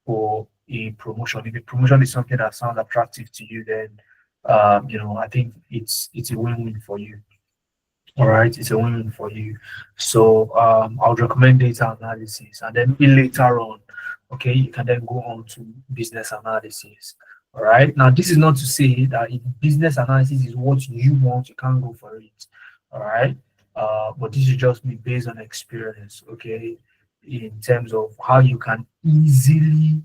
for a promotion. If a promotion is something that sounds attractive to you, then I think it's a win-win for you. All right, it's a win-win for you. So I would recommend data analysis, and then later on, okay, you can then go on to business analysis. All right. Now, this is not to say that if business analysis is what you want, you can't go for it. All right. But this is just me based on experience. Okay, in terms of how you can easily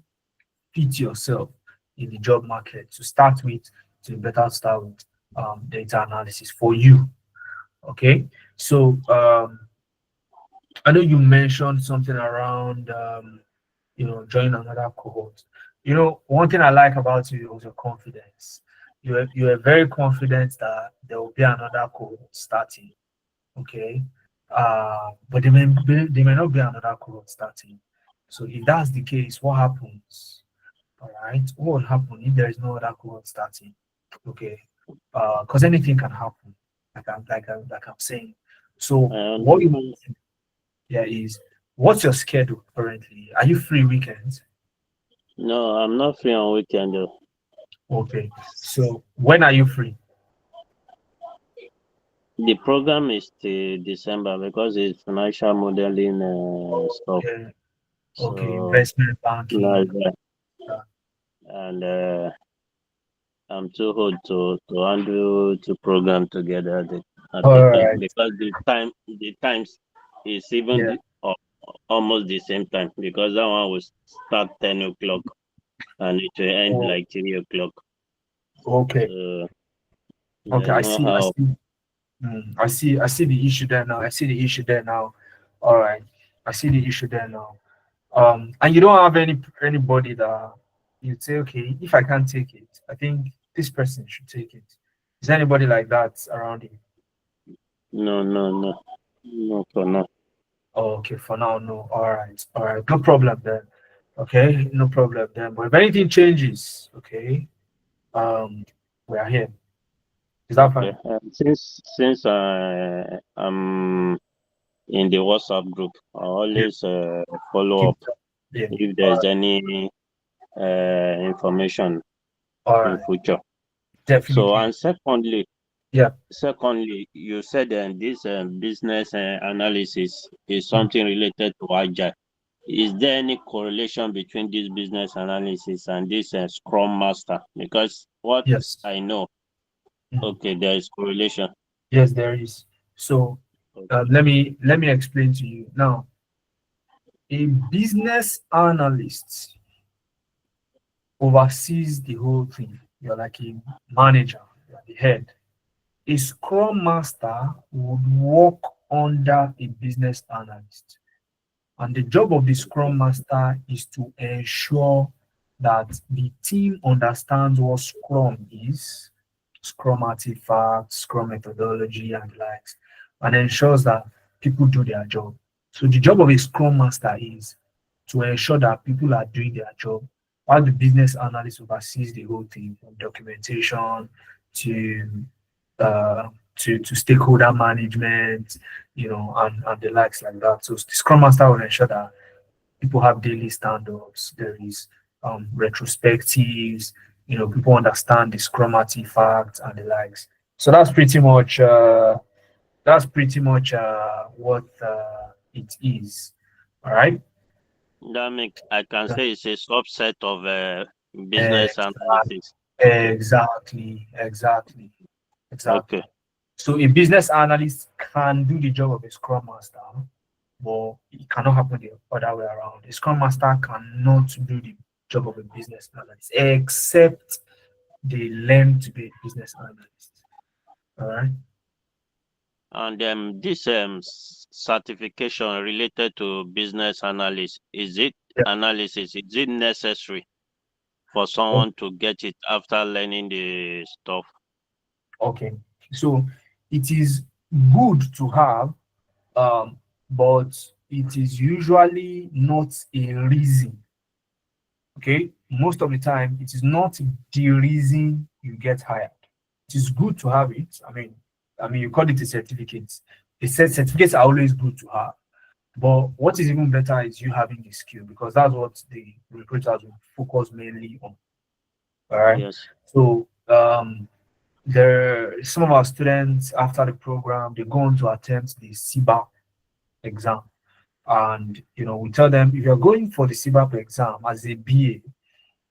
fit yourself in the job market. To start with, to better start with data analysis for you. Okay, so I know you mentioned something around join another cohort. One thing I like about you is your confidence. You are very confident that there will be another cohort starting. Okay. But there may not be another cohort starting. So if that's the case, what happens? All right. What will happen if there is no other cohort starting? Okay. Because anything can happen, like I'm saying. So what you want to do here is, what's your schedule currently? Are you free weekends? No, I'm not free on weekend though. Okay. So when are you free? The program is till December because it's financial modeling stuff. Yeah. Okay. So Investment banking. like uh, and I'm too old to handle two program together at All the time right. because the times is even Yeah. almost the same time because that one will start 10 o'clock and it will end Oh, like 3 o'clock. okay. So Okay. there's I no see. I how. see. I see. I see the issue there now. I see the issue there now. All right. I see the issue there now. And you don't have anybody that you'd say, okay, if I can't take it, I think this person should take it. Is there anybody like that around you? No for now. Oh, okay, for now, no. All right, no problem then. Okay, no problem then. But if anything changes, okay, we are here. Is that Okay. fine? Since I'm in the WhatsApp group, I Yeah. always follow Keep up yeah. if All there's right. any information All in right. future. So Definitely. and Yeah. secondly, you said this business analysis is something related to agile. Is there any correlation between this business analysis and this Scrum Master? Because what Yes. I know, Mm. okay, there is correlation. Yes, there is. So let me explain to you now. A business analyst oversees the whole thing. You're like a manager, you're the head. A scrum master would work under a business analyst. And the job of the scrum master is to ensure that the team understands what scrum is, scrum artifacts, scrum methodology, and the likes, and ensures that people do their job. So the job of a scrum master is to ensure that people are doing their job, while the business analyst oversees the whole thing from documentation to to stakeholder management, and the likes like that. So the Scrum Master will ensure that people have daily stand-ups. There is retrospectives. People understand the Scrum artifact and the likes. So that's pretty much what it is. All right. That makes I can say it's a subset of business Exactly. analysis. Okay, Exactly. okay. So a business analyst can do the job of a scrum master, but it cannot happen the other way around. A scrum master cannot do the job of a business analyst, except they learn to be a business analyst. All right. And this certification related to business analysis, Yeah. is it necessary for O- someone to get it after learning the stuff? Okay. So it is good to have, um, but it is usually not a reason. Okay. Most of the time, it is not the reason you get hired. It is good to have it. I mean, you call it a certificate. It says certificates are always good to have. But what is even better is you having the skill, because that's what the recruiters will focus mainly on. All right. Yes. So there some of our students after the program, they go on to attempt the CBAP exam. And we tell them, if you're going for the CBAP exam as a BA,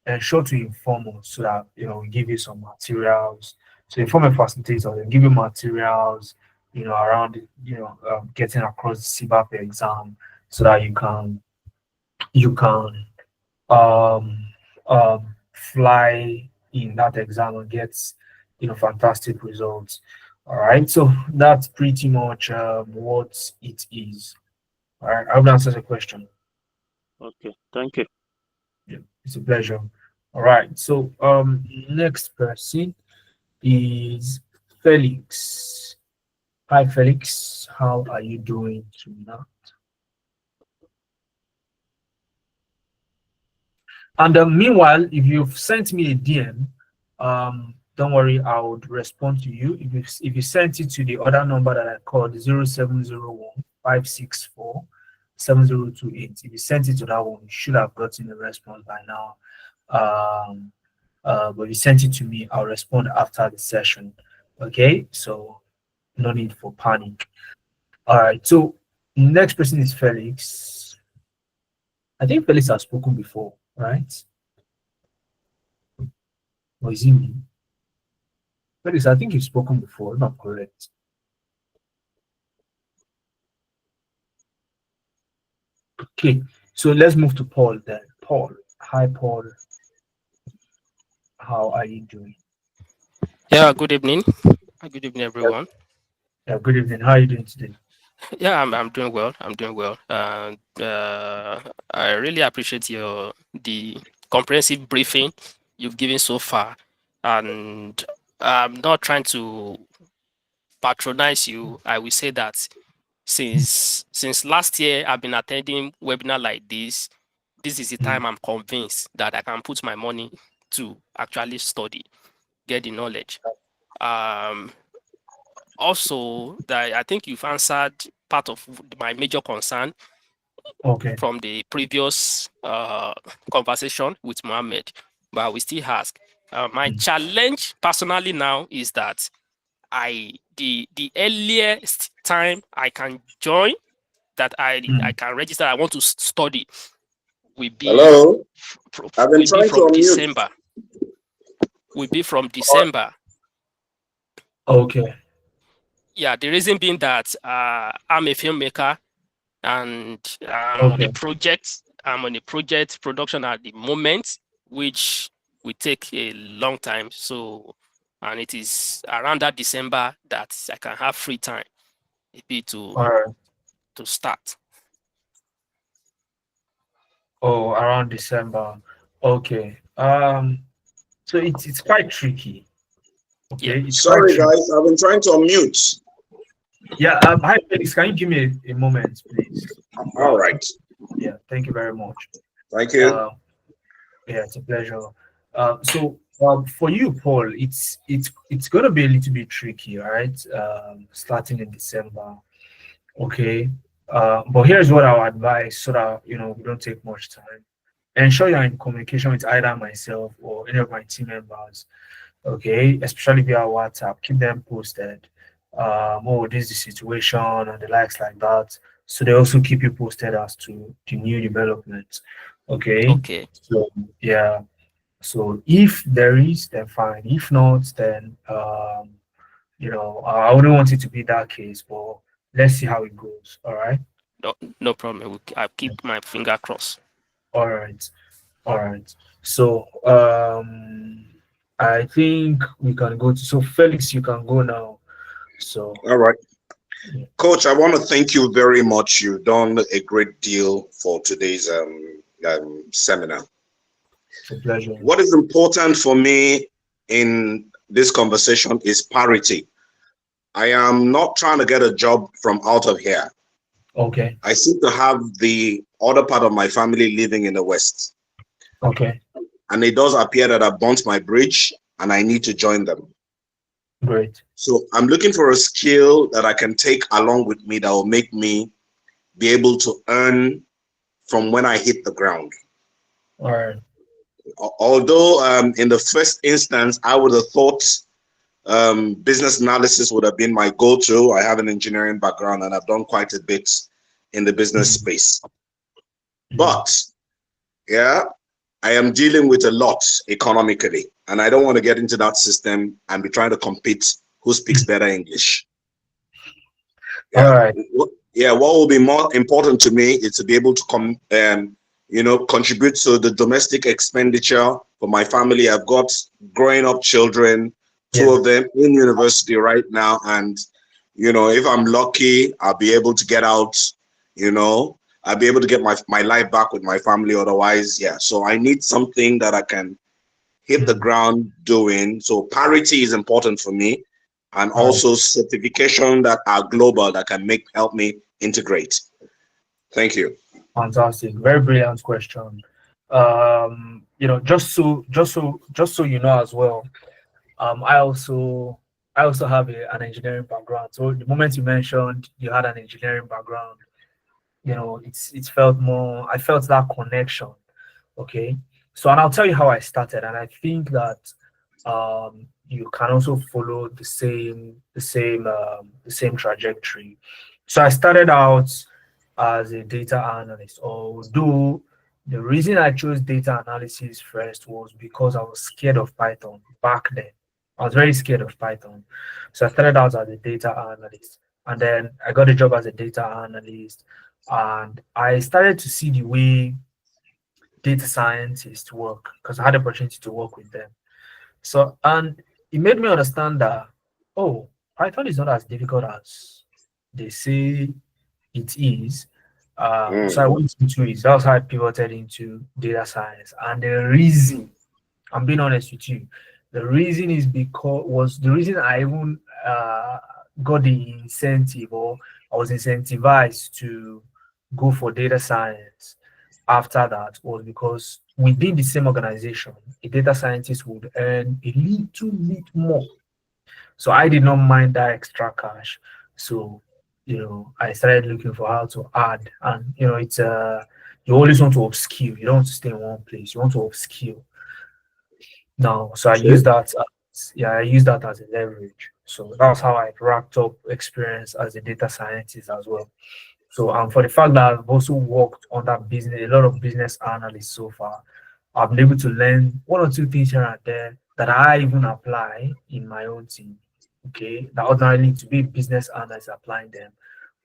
ensure to inform us so that we give you some materials. So inform a facilitator, and give you materials, around getting across the CBAP exam, so that you can fly in that exam and get fantastic results. All right, so that's pretty much what it is. All right, I hope that answers the question. Okay, thank you. Yeah, it's a pleasure. All right, so next person is Felix. Hi, Felix. How are you doing tonight? And meanwhile, if you've sent me a DM, don't worry, I would respond to you. If you sent it to the other number that I called 0701 564 7028, if you sent it to that one, you should have gotten a response by now. But if you sent it to me, I'll respond after the session. Okay, so no need for panic. All right, so next person is Felix. I think Felix has spoken before, right? Or is it me? Felix, I think you've spoken before, not correct. Okay, so let's move to Paul then. Paul, hi Paul. How are you doing? Yeah, good evening. Good evening, everyone. Yeah, good evening. How are you doing today? Yeah, I'm doing well. I'm doing well. I really appreciate the comprehensive briefing you've given so far, and I'm not trying to patronize you. I will say that since last year, I've been attending webinar like this. This is the time I'm convinced that I can put my money to actually study, get the knowledge. Also, that I think you've answered part of my major concern from the previous conversation with Mohammed, but we still ask. My challenge personally now is that the earliest time I can join, that I can register, I want to study, will be I've been trying from to December. Will be from December. Okay. Yeah, the reason being that I'm a filmmaker and I'm on a project. I'm on a project production at the moment, which will take a long time. So, and it is around that December that I can have free time, maybe to start. Oh, around December. Okay. So it's quite tricky. Okay. Yeah. Sorry, guys. I've been trying to unmute. Yeah. Hi, Felix. Can you give me a moment, please? All right. Yeah. Thank you very much. Thank you. Yeah, it's a pleasure. So for you, Paul, it's going to be a little bit tricky, right? Starting in December. Okay. But here's what I'll advise so that we don't take much time. Ensure you're in communication with either myself or any of my team members. Okay, especially via WhatsApp. Keep them posted. This is the situation and the likes like that. So they also keep you posted as to the new developments. Okay. So yeah. So if there is, then fine. If not, then I wouldn't want it to be that case, but let's see how it goes. All right. No problem. I'll keep my finger crossed. All right. So I think we can go to, so Felix, you can go now. So all right. Coach, I want to thank you very much. You've done a great deal for today's seminar. It's a pleasure. What is important for me in this conversation is parity. I am not trying to get a job from out of here. Okay. I seem to have the other part of my family living in the West. Okay. And it does appear that I burnt my bridge and I need to join them. Great. So I'm looking for a skill that I can take along with me that will make me be able to earn from when I hit the ground. All right. Although in the first instance, I would have thought business analysis would have been my go-to. I have an engineering background and I've done quite a bit in the business space. But yeah, I am dealing with a lot economically, and I don't want to get into that system and be trying to compete who speaks better English. Yeah. All right. Yeah, what will be more important to me is to be able to contribute to the domestic expenditure for my family. I've got growing up children, two of them in university right now, and if I'm lucky, I'll be able to get out you know, I'll be able to get my life back with my family. Otherwise, yeah. So I need something that I can hit the ground doing. So parity is important for me, and also certification that are global that can help me integrate. Thank you. Fantastic. Very brilliant question. You know, just so you know as well, I also have an engineering background. So the moment you mentioned you had an engineering background, you know, it's felt more. I felt that connection. Okay. So, and I'll tell you how I started, and I think that you can also follow the same trajectory. So I started out as a data analyst, although the reason I chose data analysis first was because I was scared of Python back then. I was very scared of Python. So I started out as a data analyst, and then I got a job as a data analyst, and I started to see the way data scientists work because I had the opportunity to work with them. So, and it made me understand that, oh, Python is not as difficult as they say it is. So I went into it. That's how I pivoted into data science. And the reason, I'm being honest with you, the reason was the reason I even got the incentive, or I was incentivized to go for data science after that, was because within the same organization, a data scientist would earn a little bit more. So I did not mind that extra cash. So, you know, I started looking for how to add. And, you know, it's you always want to upskill. You don't want to stay in one place. You want to upskill. Now, so I use that as a leverage. So that's how I racked up experience as a data scientist as well. So for the fact that I've also worked on that business, a lot of business analysts so far, I've been able to learn one or two things here and there that I even apply in my own team. Okay, that ordinarily to be business analyst applying them,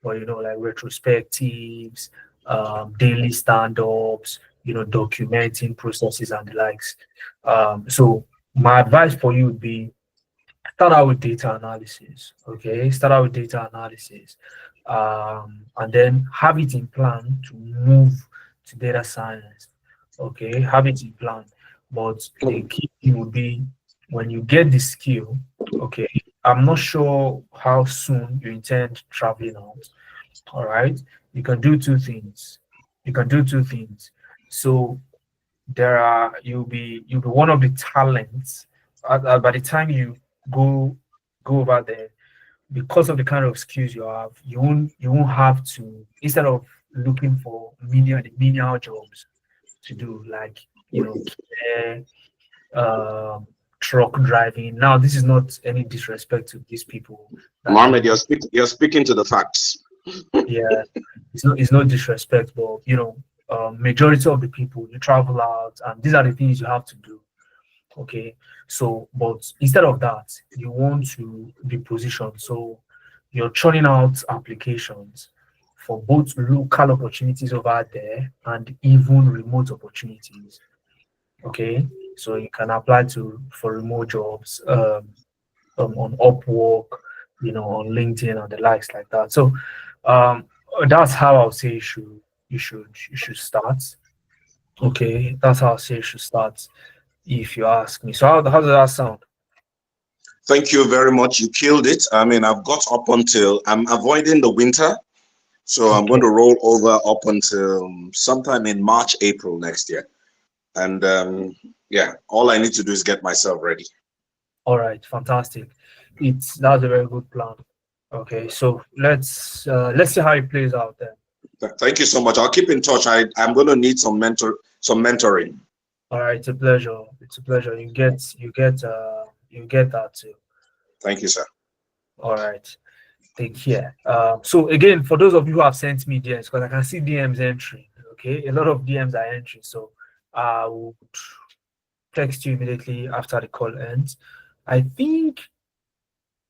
but you know, like retrospectives, daily stand-ups, you know, documenting processes and the likes. So my advice for you would be start out with data analysis. Okay, start out with data analysis, and then have it in plan to move to data science. Okay, have it in plan, but the key thing would be when you get the skill. Okay, I'm not sure how soon you intend traveling out. All right, you can do two things. You can do two things. So you'll be one of the talents by the time you go over there, because of the kind of skills you have, you won't have to, instead of looking for menial jobs to do, like, you know, truck driving. Now, this is not any disrespect to these people. Mohammed, you're speaking to the facts. Yeah, it's not disrespect, but you know, majority of the people, you travel out, and these are the things you have to do. Okay, so but instead of that, you want to be positioned, so you're churning out applications for both local opportunities over there and even remote opportunities. Okay, so you can apply for remote jobs on Upwork, you know, on LinkedIn and the likes like that. So that's how I'll say you should start. Okay, that's how I'll say you should start, if you ask me. So how does that sound? Thank you very much. You killed it. I mean, I've got up until, I'm avoiding the winter. So I'm going to roll over up until sometime in March, April next year. And yeah, all I need to do is get myself ready. All right, fantastic. That's a very good plan. Okay, so let's see how it plays out then. Thank you so much. I'll keep in touch. I'm going to need some mentoring. All right, it's a pleasure. It's a pleasure. You get that too. Thank you, sir. All right. Take care. So again, for those of you who have sent me DMs, because I can see DMs entering. Okay, a lot of DMs are entering. So I will text you immediately after the call ends. I think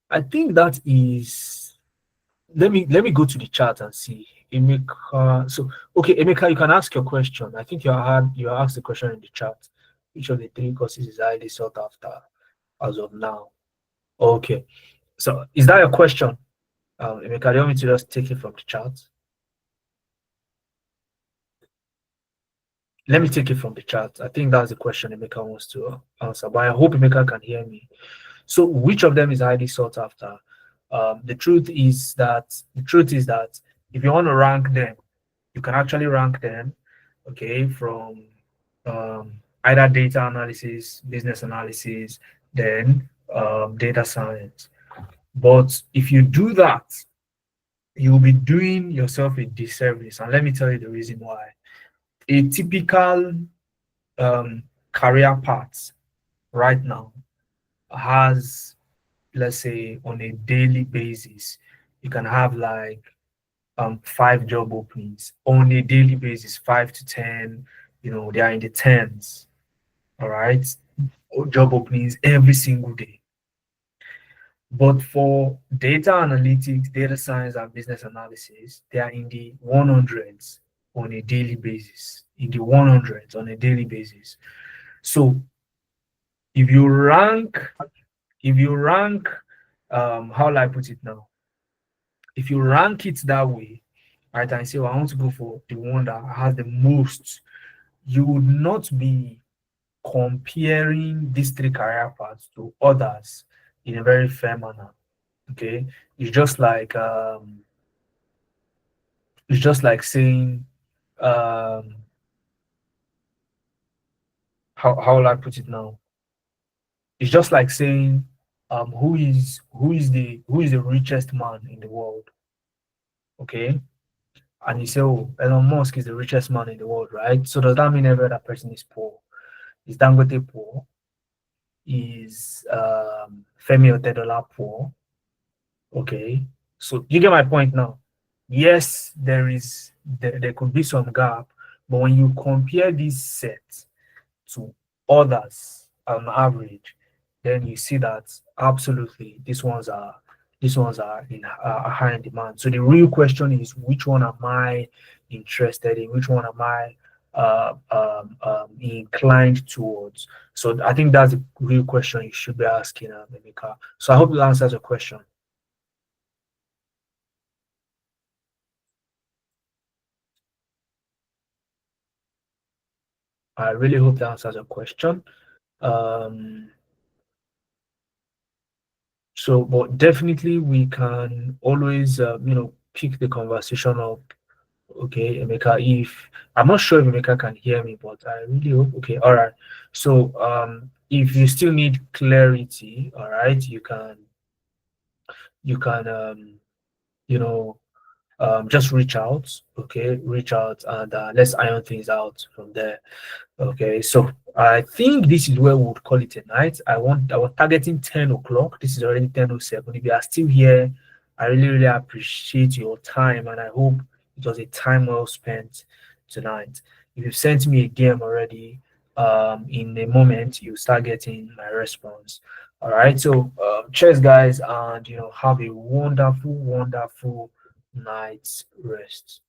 that is. Let me go to the chat and see. Emeka. So okay, Emeka, you can ask your question. I think you asked the question in the chat. Which of the three courses is highly sought after as of now? Okay. So is that your question? Emeka, do you want me to just take it from the chat? let me take it from the chat. I think that's the question Emeka wants to answer, but I hope Emeka can hear me. So which of them is highly sought after? The truth is that if you want to rank them, you can actually rank them, okay, from either data analysis, business analysis, then data science. But if you do that, you'll be doing yourself a disservice. And let me tell you the reason why. A typical career path right now has, let's say, on a daily basis, you can have like 5 job openings on a daily basis, 5 to 10, you know, they are in the tens, all right, job openings every single day. But for data analytics, data science, and business analysis, they are in the 100s on a daily basis, in the 100s on a daily basis. So if you rank, how will I put it now? If you rank it that way, right, and say, well, I want to go for the one that has the most, you would not be comparing these 3 career paths to others in a very fair manner. Okay, it's just like saying, how will I put it now? It's just like saying, who is the richest man in the world? Okay, and you say, oh, Elon Musk is the richest man in the world, right? So does that mean every other person is poor? Is Dangote poor? Is Femi Otedola poor? Okay, so you get my point now. Yes, there could be some gap, but when you compare this set to others on average, then you see that absolutely these ones are in high in demand. So the real question is, which one am I interested in? Which one am I inclined towards? So I think that's the real question you should be asking, Emeka. So I hope that answers your question. I really hope that answers your question. So, but definitely we can always, pick the conversation up. Okay, Emeka, if I'm not sure if Emeka can hear me, but I really hope. Okay, all right. So, if you still need clarity, all right, you can, just reach out. Okay, reach out, and let's iron things out from there. Okay, so I think this is where we would call it a night. I was targeting 10 o'clock. This is already 10:07. If you are still here, I really, really appreciate your time, and I hope it was a time well spent tonight. If you've sent me a game already, in a moment you start getting my response. All right, so cheers, guys, and have a wonderful, wonderful night's rest.